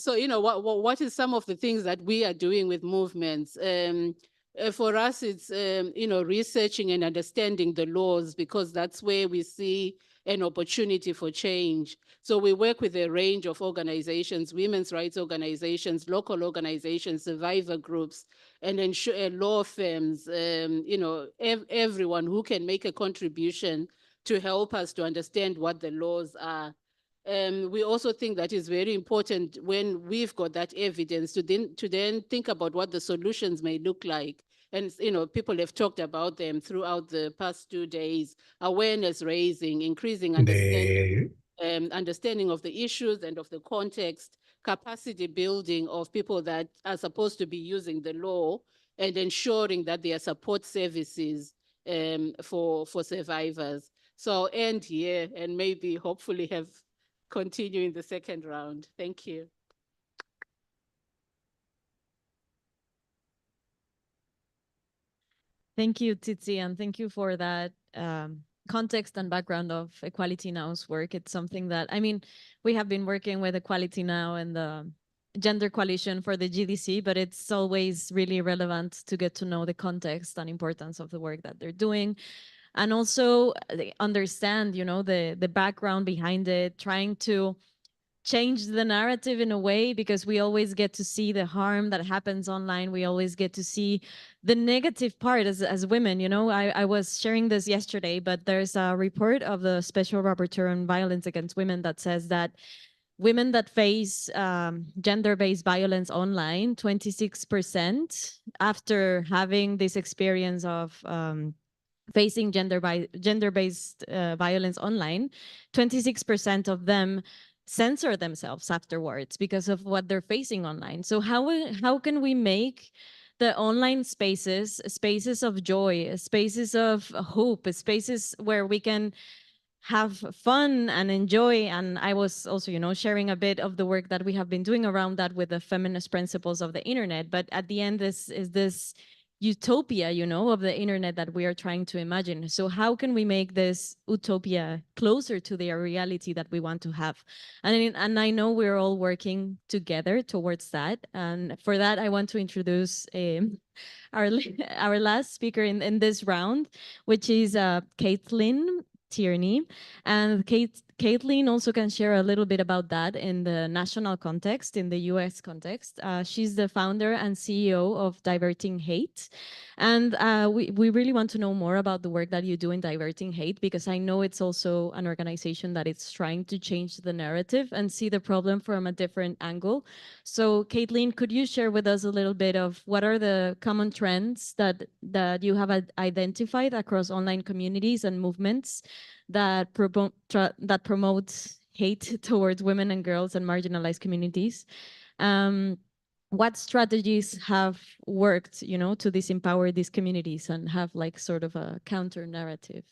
So, you know, what is some of the things that we are doing with movements? For us, it's, you know, researching and understanding the laws, because that's where we see an opportunity for change. So we work with a range of organizations, women's rights organizations, local organizations, survivor groups, and ensure law firms, you know, everyone who can make a contribution to help us to understand what the laws are. We also think that is very important when we've got that evidence to then think about what the solutions may look like. And, you know, people have talked about them throughout the past 2 days: awareness raising, increasing understanding of the issues and of the context, capacity building of people that are supposed to be using the law, and ensuring that there are support services for survivors. So I'll end here and maybe hopefully have continue in the second round. Thank you. Thank you, Tsitsi, and thank you for that context and background of Equality Now's work. It's something that, I mean, we have been working with Equality Now and the Gender Coalition for the GDC, but it's always really relevant to get to know the context and importance of the work that they're doing. And also understand, you know, the background behind it, trying to change the narrative in a way, because we always get to see the harm that happens online. We always get to see the negative part as women. You know, I was sharing this yesterday, but there's a report of the Special Rapporteur on Violence Against Women that says that women that face gender-based violence online, 26% after having this experience of facing gender-based violence online, 26% of them censor themselves afterwards because of what they're facing online. So how can we make the online spaces of joy, spaces of hope, spaces where we can have fun and enjoy? And I was also, you know, sharing a bit of the work that we have been doing around that with the feminist principles of the internet. But at the end, this is this utopia, you know, of the internet that we are trying to imagine. So how can we make this utopia closer to the reality that we want to have? And I know we're all working together towards that. And for that, I want to introduce our last speaker in this round, which is Caitlin Tierney. And Caitlin also can share a little bit about that in the national context, in the US context. She's the founder and CEO of Diverting Hate. And we really want to know more about the work that you do in Diverting Hate, because I know it's also an organization that is trying to change the narrative and see the problem from a different angle. So Caitlin, could you share with us a little bit of what are the common trends that you have identified across online communities and movements that promote hate towards women and girls and marginalized communities? What strategies have worked, you know, to disempower these communities and have like sort of a counter narrative?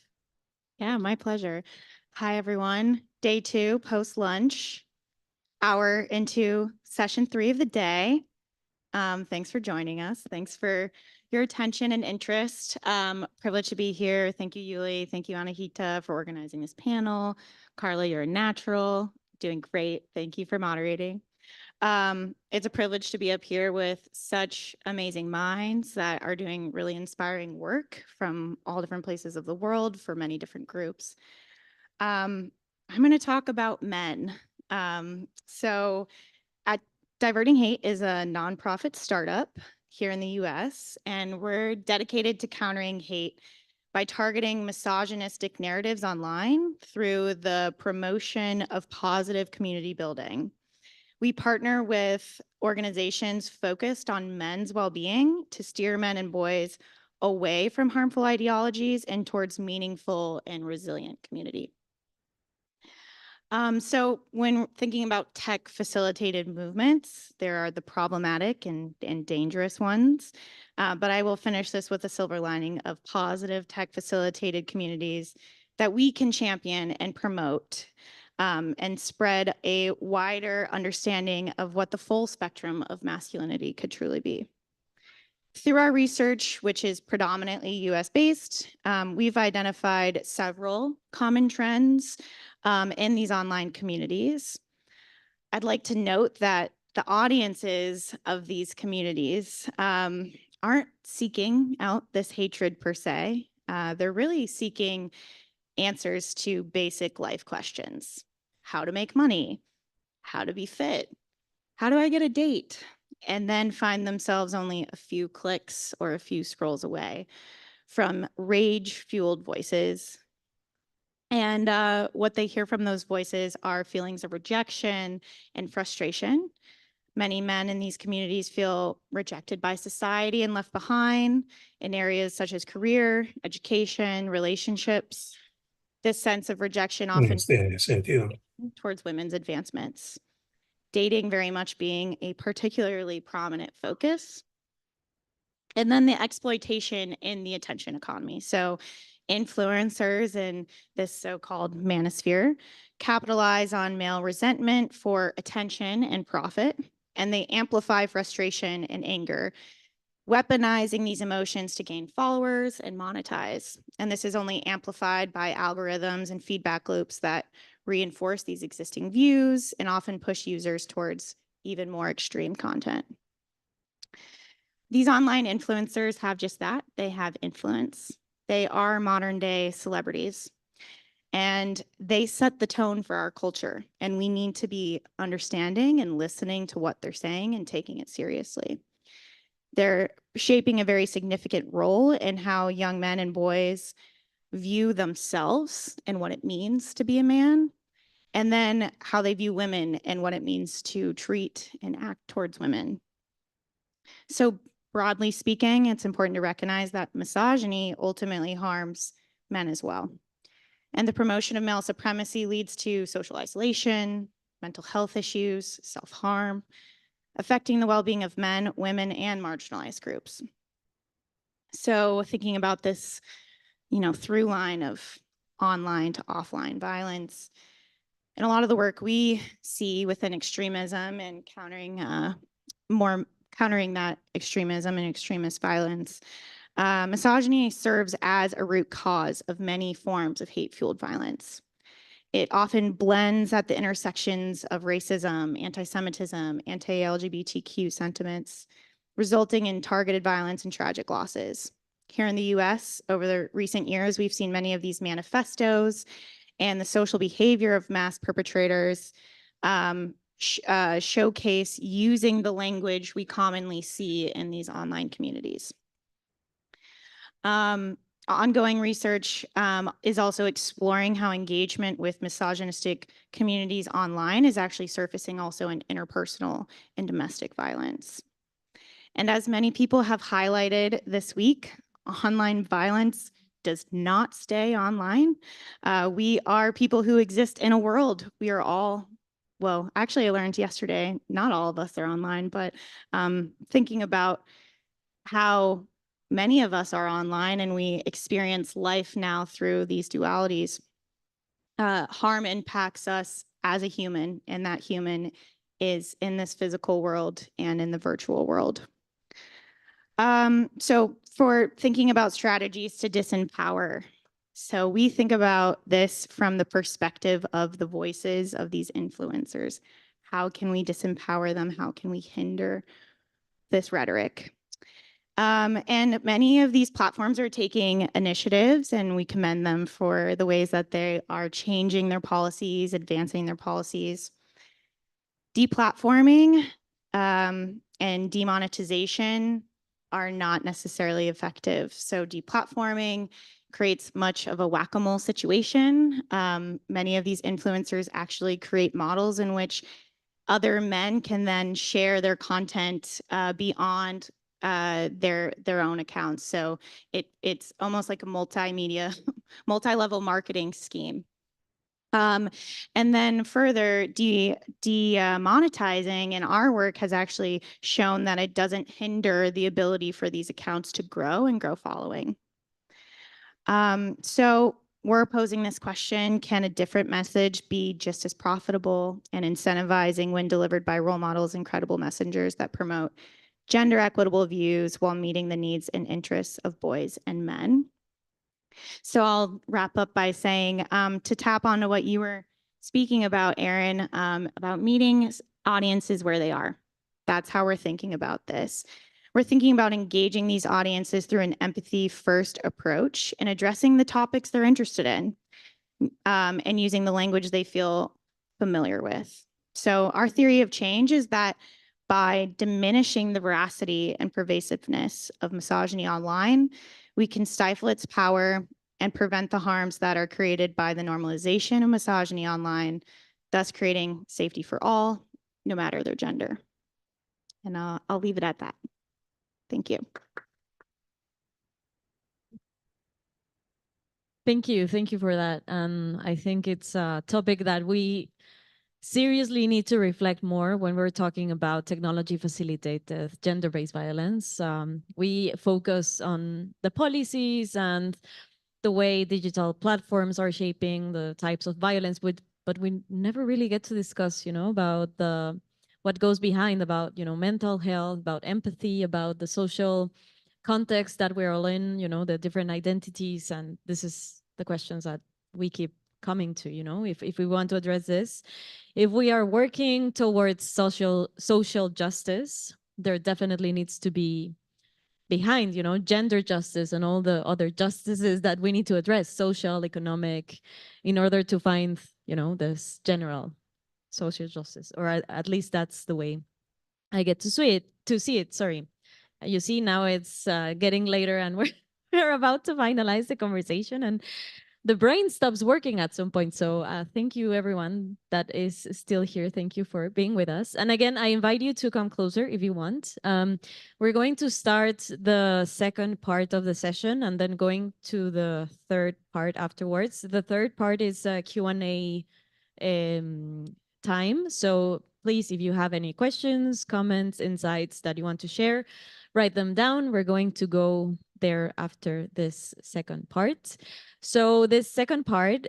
Yeah, my pleasure. Hi, everyone. Day 2, post-lunch, hour into session 3 of the day. Thanks for joining us. Thanks for your attention and interest. Privileged to be here. Thank you, Yuli. Thank you, Anahita, for organizing this panel. Carla, you're a natural, doing great. Thank you for moderating. It's a privilege to be up here with such amazing minds that are doing really inspiring work from all different places of the world for many different groups. I'm going to talk about men. So at Diverting Hate is a nonprofit startup here in the US, and we're dedicated to countering hate by targeting misogynistic narratives online through the promotion of positive community building. We partner with organizations focused on men's well-being to steer men and boys away from harmful ideologies and towards meaningful and resilient community. So when thinking about tech-facilitated movements, there are the problematic and dangerous ones, but I will finish this with a silver lining of positive tech-facilitated communities that we can champion and promote and spread a wider understanding of what the full spectrum of masculinity could truly be. Through our research, which is predominantly US-based, we've identified several common trends in these online communities. I'd like to note that the audiences of these communities aren't seeking out this hatred per se. They're really seeking answers to basic life questions. How to make money, how to be fit, how do I get a date? And then find themselves only a few clicks or a few scrolls away from rage-fueled voices. And what they hear from those voices are feelings of rejection and frustration. Many men in these communities feel rejected by society and left behind in areas such as career, education, relationships. This sense of rejection often Tiene sentido. towards women's advancements. Dating very much being a particularly prominent focus. And then the exploitation in the attention economy. So influencers in this so-called manosphere capitalize on male resentment for attention and profit, and they amplify frustration and anger, weaponizing these emotions to gain followers and monetize. And this is only amplified by algorithms and feedback loops that reinforce these existing views and often push users towards even more extreme content. These online influencers have just that. They have influence. They are modern day celebrities. And they set the tone for our culture. And we need to be understanding and listening to what they're saying and taking it seriously. They're shaping a very significant role in how young men and boys view themselves and what it means to be a man, and then how they view women and what it means to treat and act towards women. So broadly speaking, it's important to recognize that misogyny ultimately harms men as well. And the promotion of male supremacy leads to social isolation, mental health issues, self-harm, affecting the well-being of men, women, and marginalized groups. So thinking about this, through line of online to offline violence, and a lot of the work we see within extremism and countering that extremism and extremist violence, misogyny serves as a root cause of many forms of hate-fueled violence. It often blends at the intersections of racism, anti-Semitism, anti-LGBTQ sentiments, resulting in targeted violence and tragic losses. Here in the US, over the recent years, we've seen many of these manifestos and the social behavior of mass perpetrators showcase using the language we commonly see in these online communities. Ongoing research is also exploring how engagement with misogynistic communities online is actually surfacing also in interpersonal and domestic violence. And as many people have highlighted this week, online violence does not stay online. We are people who exist in a world. We are all, well, actually I learned yesterday, not all of us are online, but thinking about how many of us are online and we experience life now through these dualities. Harm impacts us as a human, and that human is in this physical world and in the virtual world. So for thinking about strategies to disempower. So we think about this from the perspective of the voices of these influencers. How can we disempower them? How can we hinder this rhetoric? And many of these platforms are taking initiatives, and we commend them for the ways that they are changing their policies, advancing their policies. Deplatforming and demonetization are not necessarily effective. So deplatforming creates much of a whack-a-mole situation. Many of these influencers actually create models in which other men can then share their content beyond their own accounts. So it's almost like a multimedia, multi-level marketing scheme. And then further, demonetizing in our work has actually shown that it doesn't hinder the ability for these accounts to grow and grow following. So we're posing this question: can a different message be just as profitable and incentivizing when delivered by role models and credible messengers that promote gender equitable views while meeting the needs and interests of boys and men? So I'll wrap up by saying, to tap onto what you were speaking about, Erin, about meeting audiences where they are. That's how we're thinking about this. We're thinking about engaging these audiences through an empathy-first approach and addressing the topics they're interested in, and using the language they feel familiar with. So our theory of change is that by diminishing the veracity and pervasiveness of misogyny online, we can stifle its power and prevent the harms that are created by the normalization of misogyny online, thus creating safety for all, no matter their gender. And I'll leave it at that. Thank you. Thank you. Thank you for that. I think it's a topic that we seriously need to reflect more when we're talking about technology facilitated gender-based violence. We focus on the policies and the way digital platforms are shaping the types of violence, but we never really get to discuss, about what goes behind, about, mental health, about empathy, about the social context that we're all in, the different identities. And this is the questions that we keep coming to, if we want to address this. If we are working towards social justice, there definitely needs to be behind, gender justice and all the other justices that we need to address, social, economic, in order to find, this general social justice, or at least that's the way I get to see it. Sorry. You see, now it's getting later and we're about to finalize the conversation, and the brain stops working at some point. So thank you, everyone that is still here. Thank you for being with us. And again, I invite you to come closer if you want. We're going to start the second part of the session and then going to the third part afterwards. The third part is Q&A time. So please, if you have any questions, comments, insights that you want to share, write them down. We're going to go there after this second part. So this second part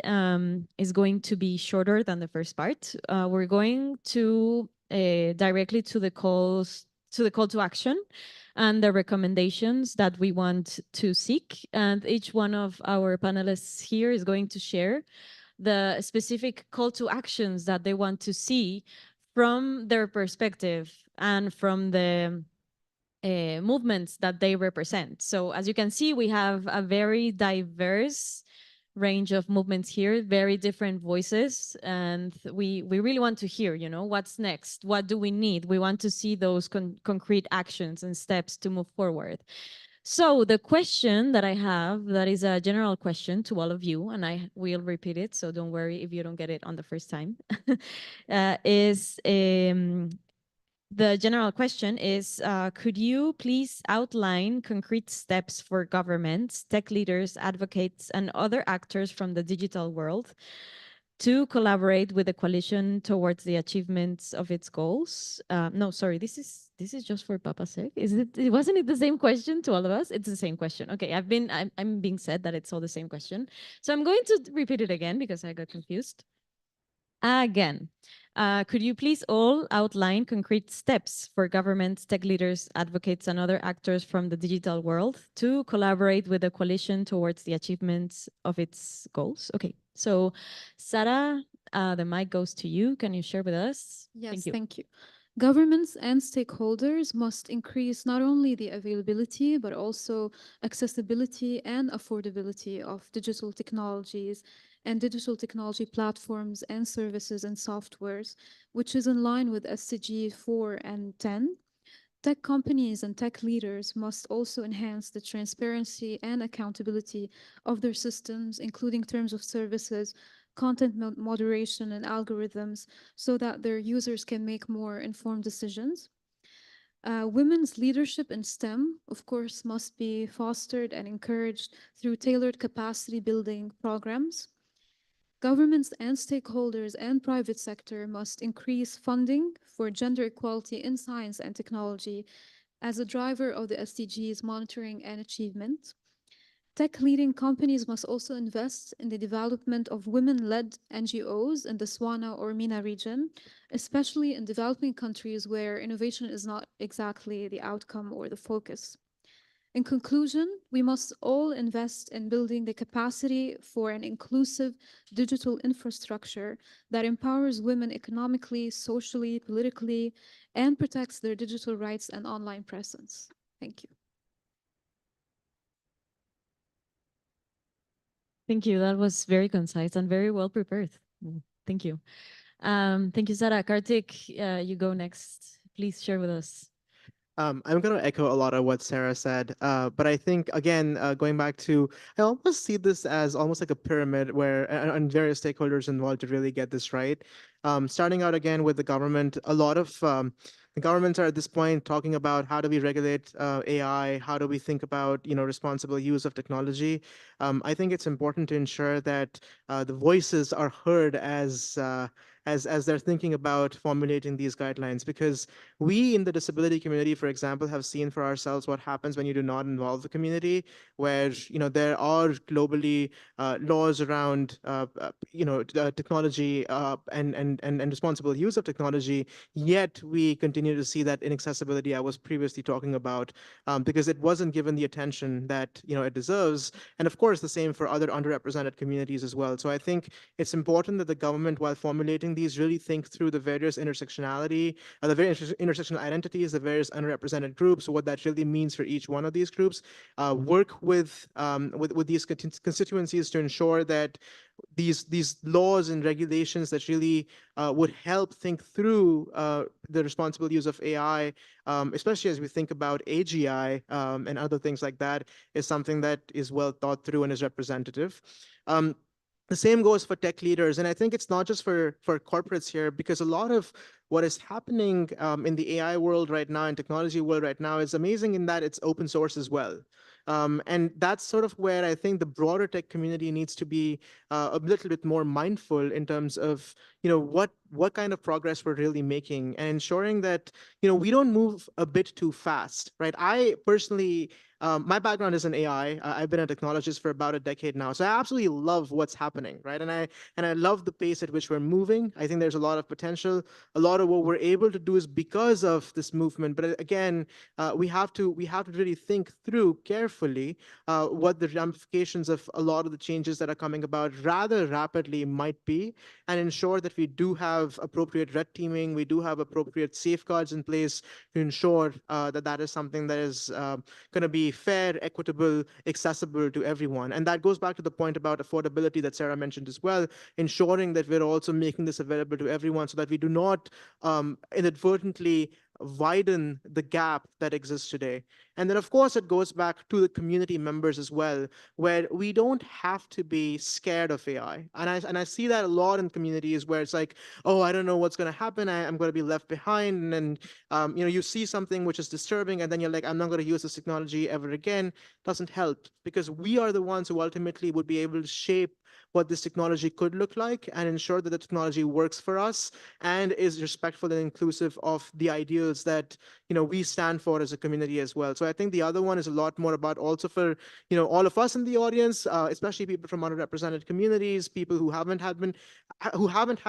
is going to be shorter than the first part. We're going to directly to the call to action and the recommendations that we want to seek. And each one of our panelists here is going to share the specific call to actions that they want to see from their perspective and from the movements that they represent. So as you can see, we have a very diverse range of movements here, very different voices, and we really want to hear, what's next? What do we need? We want to see those concrete actions and steps to move forward. So the question that I have, that is a general question to all of you, and I will repeat it, so don't worry if you don't get it on the first time, is the general question is, could you please outline concrete steps for governments, tech leaders, advocates, and other actors from the digital world to collaborate with the coalition towards the achievements of its goals? No, sorry, this is just for Papa Sec. Wasn't it the same question to all of us? It's the same question. Okay, I'm being said that it's all the same question. So I'm going to repeat it again because I got confused. Again, Could you please all outline concrete steps for governments, tech leaders, advocates, and other actors from the digital world to collaborate with the coalition towards the achievements of its goals? Okay, so Sarah, the mic goes to you. Can you share with us? Yes, thank you. Governments and stakeholders must increase not only the availability, but also accessibility and affordability of digital technologies and digital technology platforms and services and softwares, which is in line with SDG 4 and 10. Tech companies and tech leaders must also enhance the transparency and accountability of their systems, including terms of services, content moderation, and algorithms, so that their users can make more informed decisions. Women's leadership in STEM, of course, must be fostered and encouraged through tailored capacity building programs. Governments and stakeholders and private sector must increase funding for gender equality in science and technology as a driver of the SDGs monitoring and achievement. Tech leading companies must also invest in the development of women-led NGOs in the Swana or MENA region, especially in developing countries where innovation is not exactly the outcome or the focus. In conclusion, we must all invest in building the capacity for an inclusive digital infrastructure that empowers women economically, socially, politically, and protects their digital rights and online presence. Thank you. Thank you. That was very concise and very well prepared. Thank you. Thank you, Sarah. Kartik, you go next. Please share with us. I'm going to echo a lot of what Sarah said, but I think, again, going back to, I almost see this as almost like a pyramid where and various stakeholders involved to really get this right. Starting out again with the government, a lot of the governments are at this point talking about how do we regulate AI, how do we think about responsible use of technology. I think it's important to ensure that the voices are heard as they're thinking about formulating these guidelines, because we in the disability community, for example, have seen for ourselves what happens when you do not involve the community, where there are globally laws around technology and responsible use of technology, yet we continue to see that inaccessibility I was previously talking about, because it wasn't given the attention that it deserves, and of course the same for other underrepresented communities as well. So I think it's important that the government, while formulating these, really think through the various intersectionality, the various intersectional identities, the various underrepresented groups, what that really means for each one of these groups. Work with these constituencies to ensure that these laws and regulations that really would help think through the responsible use of AI, especially as we think about AGI and other things like that, is something that is well thought through and is representative. The same goes for tech leaders. And I think it's not just for corporates here, because a lot of what is happening in the AI world right now and technology world right now is amazing in that it's open source as well. And that's sort of where I think the broader tech community needs to be a little bit more mindful in terms of what kind of progress we're really making, and ensuring that we don't move a bit too fast, right? I personally, my background is in AI. I've been a technologist for about a decade now, so I absolutely love what's happening, right? And I love the pace at which we're moving. I think there's a lot of potential. A lot of what we're able to do is because of this movement. But again, we have to really think through carefully what the ramifications of a lot of the changes that are coming about rather rapidly might be, and ensure that we do have appropriate red teaming, we do have appropriate safeguards in place to ensure that is something that is going to be fair, equitable, accessible to everyone. And that goes back to the point about affordability that Sarah mentioned as well, ensuring that we're also making this available to everyone so that we do not inadvertently widen the gap that exists today. And then, of course, it goes back to the community members as well, where we don't have to be scared of AI. And I see that a lot in communities where it's like, oh, I don't know what's going to happen. I'm going to be left behind. And you see something which is disturbing, and then you're like, I'm not going to use this technology ever again. Doesn't help, because we are the ones who ultimately would be able to shape what this technology could look like and ensure that the technology works for us and is respectful and inclusive of the ideals that we stand for as a community as well. So I think the other one is a lot more about also for all of us in the audience, especially people from underrepresented communities, people who haven't had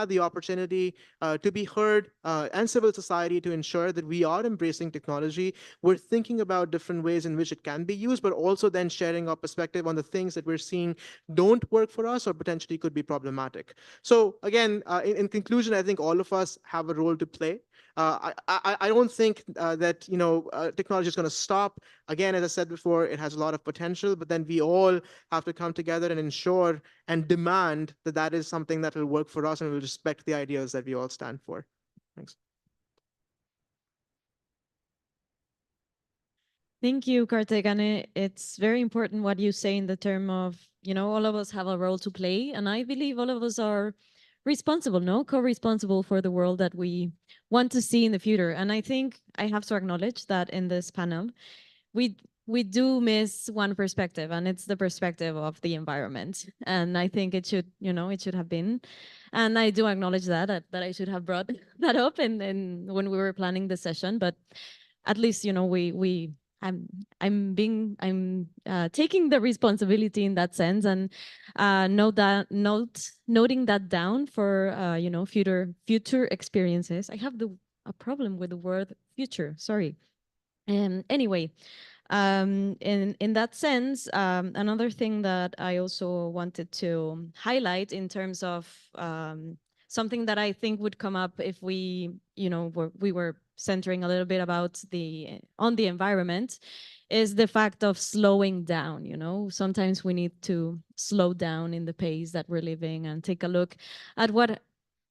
the opportunity to be heard, and civil society, to ensure that we are embracing technology. We're thinking about different ways in which it can be used, but also then sharing our perspective on the things that we're seeing don't work for us or potentially could be problematic. So again, in conclusion, I think all of us have a role to play. I don't think that technology is going to stop. Again, as I said before, it has a lot of potential, but then we all have to come together and ensure and demand that that is something that will work for us and will respect the ideas that we all stand for. Thanks. Thank you, Kartik. And it's very important what you say in the term of, all of us have a role to play. And I believe all of us are responsible, co-responsible for the world that we want to see in the future. And I think I have to acknowledge that in this panel, we do miss one perspective, and it's the perspective of the environment. And I think it should, it should have been. And I do acknowledge that I should have brought that up in when we were planning the session. But at least, I'm taking the responsibility in that sense, and noting that down for future experiences. I have a problem with the word future. Sorry. Anyway, in that sense, another thing that I also wanted to highlight in terms of something that I think would come up if we were centering a little bit about on the environment, is the fact of slowing down. Sometimes we need to slow down in the pace that we're living and take a look at what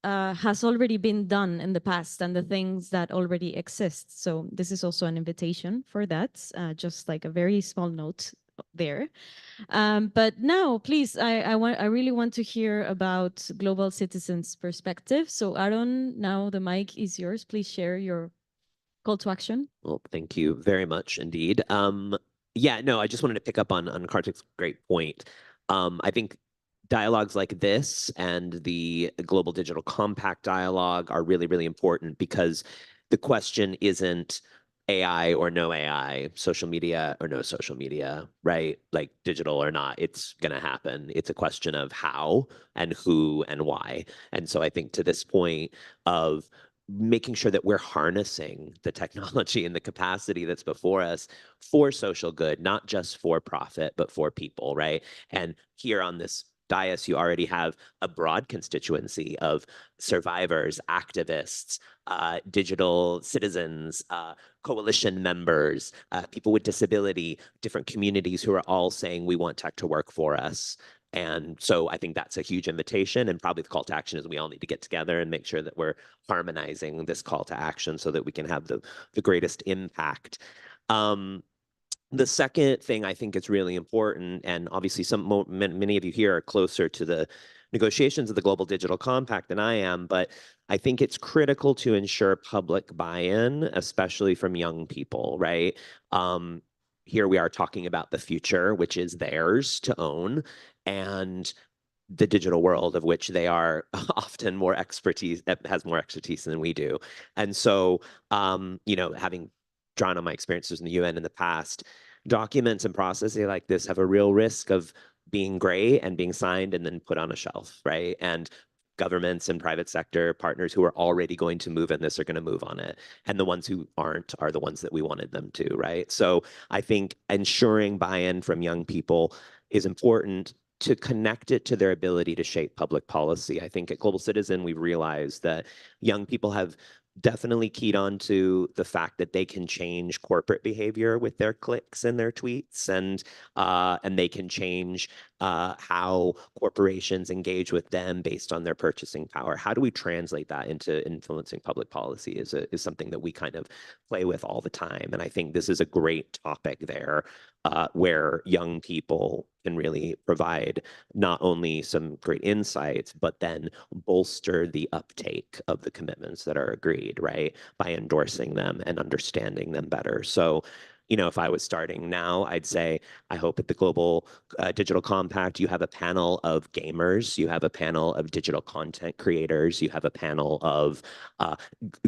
has already been done in the past and the things that already exist. So this is also an invitation for that, just like a very small note there. But now, please, I really want to hear about Global Citizens' perspective. So Aaron, now the mic is yours. Please share your call to action. Well, thank you very much indeed. Yeah, no, I just wanted to pick up on Kartik's great point. I think dialogues like this and the Global Digital Compact dialogue are really, really important, because the question isn't AI or no AI, social media or no social media, right? Like digital or not, it's going to happen. It's a question of how and who and why. And so I think to this point of making sure that we're harnessing the technology and the capacity that's before us for social good, not just for profit, but for people, right? And here on this dais, you already have a broad constituency of survivors, activists, digital citizens, coalition members, people with disability, different communities who are all saying we want tech to work for us. And so I think that's a huge invitation, and probably the call to action is we all need to get together and make sure that we're harmonizing this call to action so that we can have the greatest impact. The second thing I think is really important, and obviously many of you here are closer to the negotiations of the Global Digital Compact than I am, but I think it's critical to ensure public buy-in, especially from young people, right? Here we are talking about the future, which is theirs to own, and the digital world of which they are often has more expertise than we do. And so, having drawn on my experiences in the UN in the past, documents and processes like this have a real risk of being gray and being signed and then put on a shelf, right? And governments and private sector partners who are already going to move in this are going to move on it. And the ones who aren't are the ones that we wanted them to, right? So I think ensuring buy-in from young people is important to connect it to their ability to shape public policy. I think at Global Citizen, we've realized that young people have definitely keyed on to the fact that they can change corporate behavior with their clicks and their tweets, and they can change how corporations engage with them based on their purchasing power. How do we translate that into influencing public policy is something that we kind of play with all the time. And I think this is a great topic there, where young people can really provide not only some great insights, but then bolster the uptake of the commitments that are agreed, right, by endorsing them and understanding them better. So, if I was starting now, I'd say, I hope at the Global Digital Compact, you have a panel of gamers, you have a panel of digital content creators, you have a panel of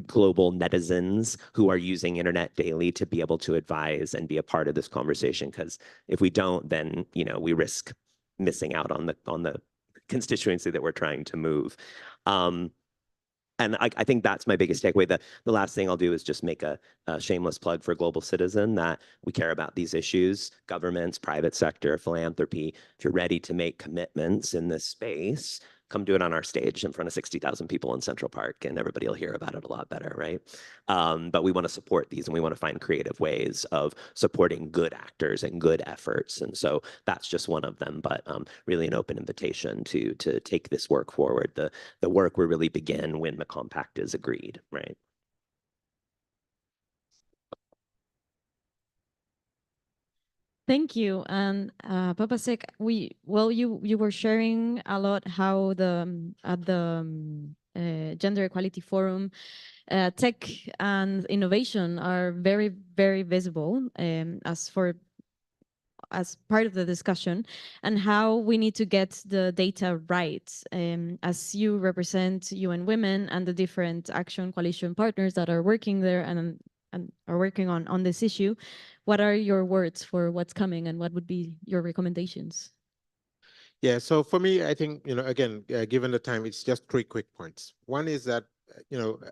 global netizens who are using internet daily to be able to advise and be a part of this conversation. Because if we don't, then, we risk missing out on the constituency that we're trying to move. And I think that's my biggest takeaway. The last thing I'll do is just make a shameless plug for Global Citizen, that we care about these issues, governments, private sector, philanthropy. If you're ready to make commitments in this space, come do it on our stage in front of 60,000 people in Central Park, and everybody will hear about it a lot better, right? But we want to support these, and we want to find creative ways of supporting good actors and good efforts. And so that's just one of them, but really an open invitation to take this work forward. The work will really begin when the compact is agreed, right? Thank you. And Papasek, you were sharing a lot how at the Gender Equality Forum, tech and innovation are very, very visible as part of the discussion, and how we need to get the data right. As you represent UN Women and the different action coalition partners that are working there and are working on this issue, what are your words for what's coming, and what would be your recommendations? Yeah, so for me, I think, again, given the time, it's just 3 quick points. One is that,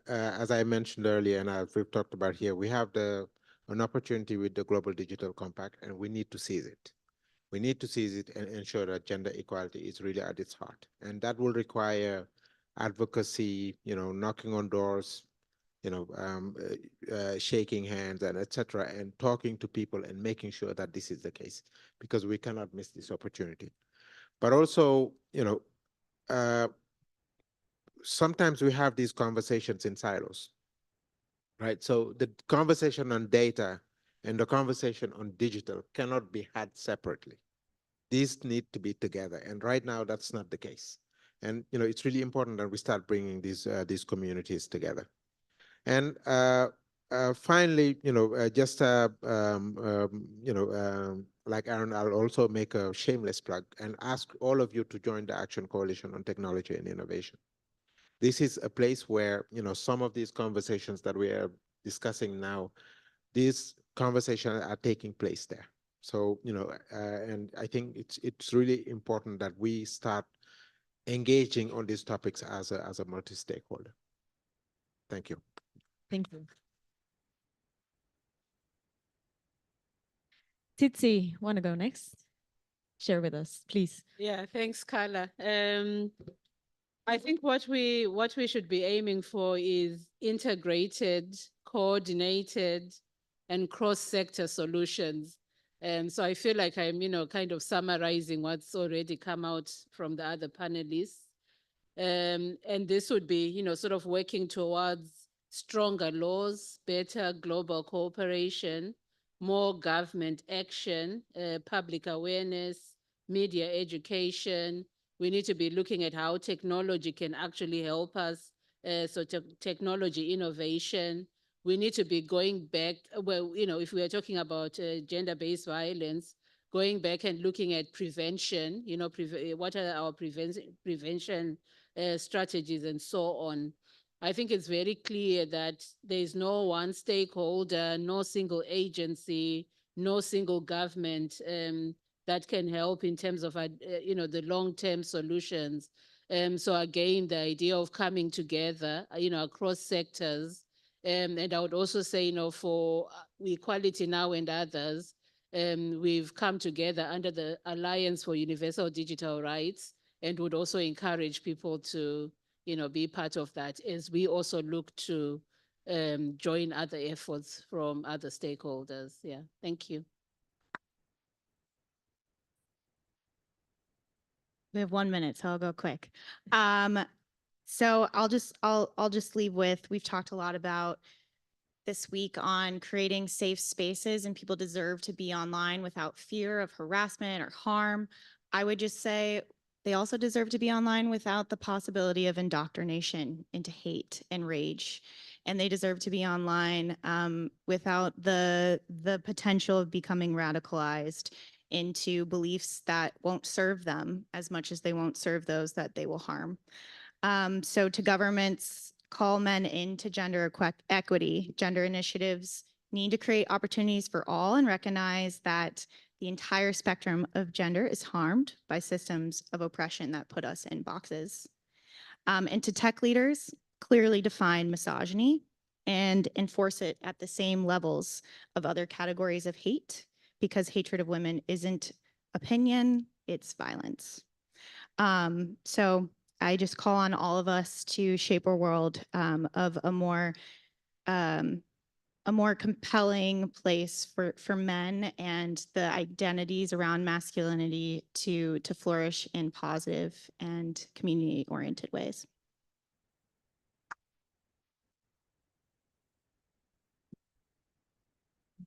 as I mentioned earlier, and as we've talked about here, we have an opportunity with the Global Digital Compact, and we need to seize it. We need to seize it and ensure that gender equality is really at its heart. And that will require advocacy, knocking on doors, shaking hands, and etc., and talking to people and making sure that this is the case, because we cannot miss this opportunity. But also, sometimes we have these conversations in silos, right? So the conversation on data and the conversation on digital cannot be had separately. These need to be together, and right now that's not the case. And it's really important that we start bringing these communities together. And finally, like Aaron, I'll also make a shameless plug and ask all of you to join the Action Coalition on Technology and Innovation. This is a place where, some of these conversations that we are discussing now, these conversations are taking place there. So, and I think it's really important that we start engaging on these topics as a multi-stakeholder. Thank you. Thank you. Tsitsi, want to go next? Share with us, please. Yeah, thanks, Carla. I think what we should be aiming for is integrated, coordinated, and cross-sector solutions. So I feel like I'm, kind of summarizing what's already come out from the other panelists. And this would be, sort of working towards stronger laws, better global cooperation, more government action, public awareness, media education. We need to be looking at how technology can actually help us. So technology innovation. We need to be going back, well, if we are talking about gender-based violence, going back and looking at prevention, what are our prevention strategies and so on. I think it's very clear that there is no one stakeholder, no single agency, no single government that can help in terms of, the long-term solutions. So again, the idea of coming together, across sectors. And I would also say, for Equality Now and others, we've come together under the Alliance for Universal Digital Rights, and would also encourage people to, be part of that as we also look to join other efforts from other stakeholders. Yeah, thank you. We have 1 minute, so I'll go quick. So I'll just leave with, we've talked a lot about this week on creating safe spaces, and people deserve to be online without fear of harassment or harm. I would just say They also deserve to be online without the possibility of indoctrination into hate and rage. And they deserve to be online without the potential of becoming radicalized into beliefs that won't serve them as much as they won't serve those that they will harm. So to governments, call men into gender equity. Gender initiatives need to create opportunities for all and recognize that the entire spectrum of gender is harmed by systems of oppression that put us in boxes. And to tech leaders, clearly define misogyny and enforce it at the same levels of other categories of hate, because hatred of women isn't opinion, it's violence. So I just call on all of us to shape a world of a more compelling place for men and the identities around masculinity to flourish in positive and community-oriented ways.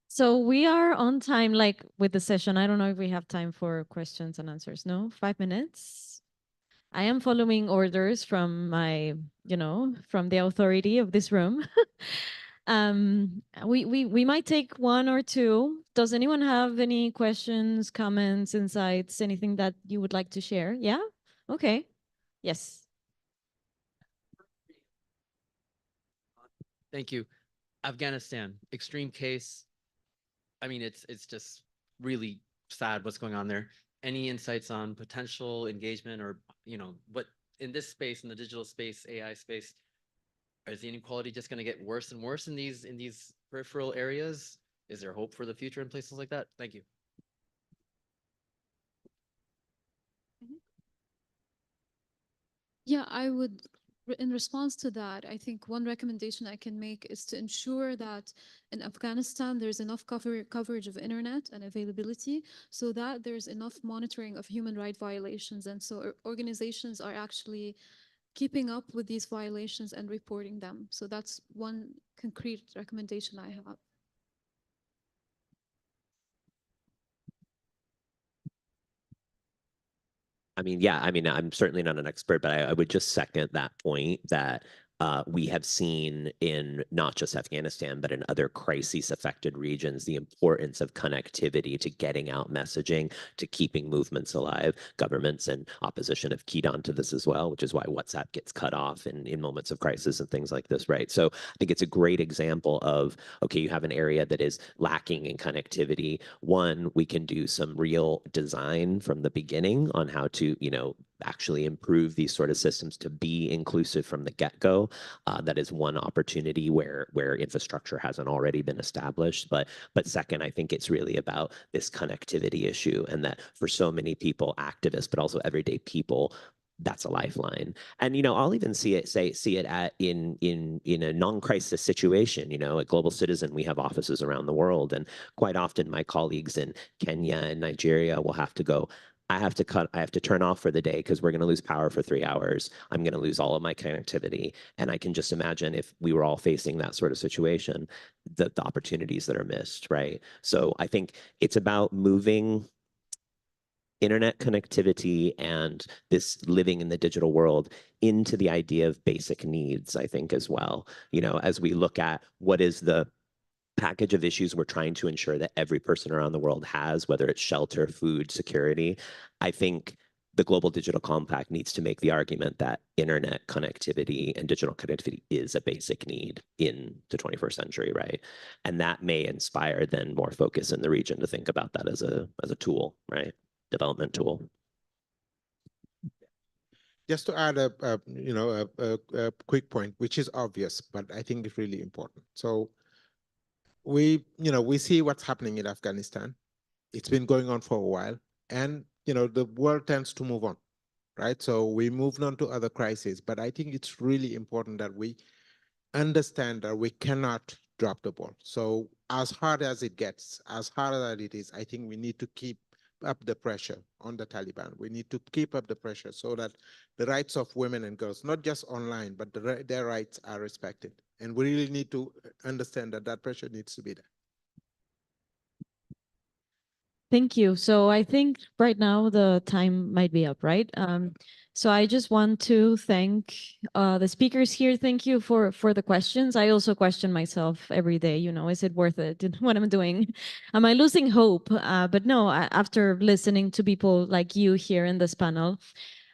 So we are on time, like with the session. I don't know if we have time for questions and answers. No, 5 minutes. I am following orders from my, from the authority of this room. We might take one or two. Does anyone have any questions, comments, insights, anything that you would like to share? Yeah? Okay. Yes. Thank you. Afghanistan, extreme case. I mean, it's just really sad what's going on there. Any insights on potential engagement or, what in this space, in the digital space, AI space, is the inequality just going to get worse and worse in these peripheral areas? Is there hope for the future in places like that? Thank you. Yeah, I would, in response to that, I think one recommendation I can make is to ensure that in Afghanistan, there's enough coverage of internet and availability so that there's enough monitoring of human rights violations. And so organizations are actually keeping up with these violations and reporting them. So that's one concrete recommendation I have. I mean, yeah, I mean, I'm certainly not an expert, but I would just second that point that we have seen in not just Afghanistan, but in other crises-affected regions, the importance of connectivity to getting out messaging, to keeping movements alive. Governments and opposition have keyed on to this as well, which is why WhatsApp gets cut off in moments of crisis and things like this, right? So I think it's a great example of, okay, you have an area that is lacking in connectivity. One, we can do some real design from the beginning on how to, actually improve these sort of systems to be inclusive from the get-go. That is one opportunity where infrastructure hasn't already been established. But second, I think it's really about this connectivity issue, and that for so many people, activists, but also everyday people, that's a lifeline. And I'll even see it in a non-crisis situation. At Global Citizen, we have offices around the world, and quite often my colleagues in Kenya and Nigeria will have to go, I have to turn off for the day because we're going to lose power for 3 hours. I'm going to lose all of my connectivity. And I can just imagine if we were all facing that sort of situation, the opportunities that are missed, right? So I think it's about moving internet connectivity and this living in the digital world into the idea of basic needs, I think, as well. As we look at what is the package of issues we're trying to ensure that every person around the world has, whether it's shelter, food, security, I think the Global Digital Compact needs to make the argument that internet connectivity and digital connectivity is a basic need in the 21st century, right? And that may inspire then more focus in the region to think about that as a tool, right? Development tool. Just to add a quick point, which is obvious, but I think it's really important. So we see what's happening in Afghanistan. It's been going on for a while, and the world tends to move on, right? So we moved on to other crises, but I think it's really important that we understand that we cannot drop the ball. So as hard as it gets, as hard as it is, I think we need to keep up the pressure on the Taliban. We need to keep up the pressure so that the rights of women and girls, not just online, but their rights are respected. And we really need to understand that that pressure needs to be there. Thank you. So I think right now the time might be up, right? So I just want to thank the speakers here. Thank you for the questions. I also question myself every day. You know, is it worth it? What I'm doing? Am I losing hope? But no. After listening to people like you here in this panel,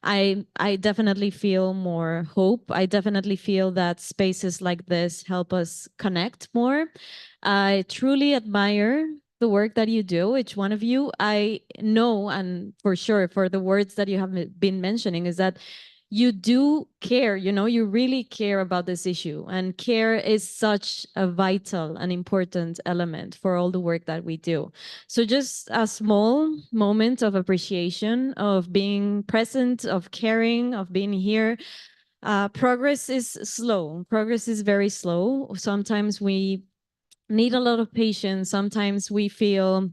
I definitely feel more hope. I definitely feel that spaces like this help us connect more. I truly admire the work that you do, each one of you. I know, and for sure, for the words that you have been mentioning, is that you do care, you know, you really care about this issue. And care is such a vital and important element for all the work that we do. So just a small moment of appreciation, of being present, of caring, of being here. Progress is slow. Progress is very slow. Sometimes we need a lot of patience. Sometimes we feel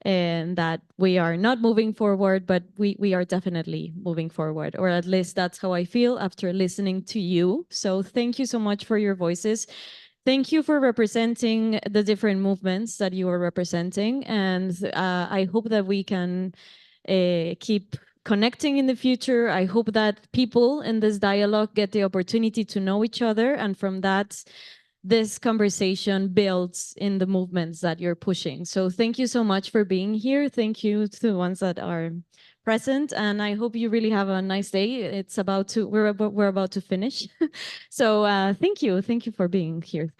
that we are not moving forward, but we are definitely moving forward, or at least that's how I feel after listening to you. So thank you so much for your voices. Thank you for representing the different movements that you are representing. And I hope that we can keep connecting in the future. I hope that people in this dialogue get the opportunity to know each other. And from that, this conversation builds in the movements that you're pushing. So thank you so much for being here. Thank you to the ones that are present, and I hope you really have a nice day. It's about to we're about to finish. So thank you for being here.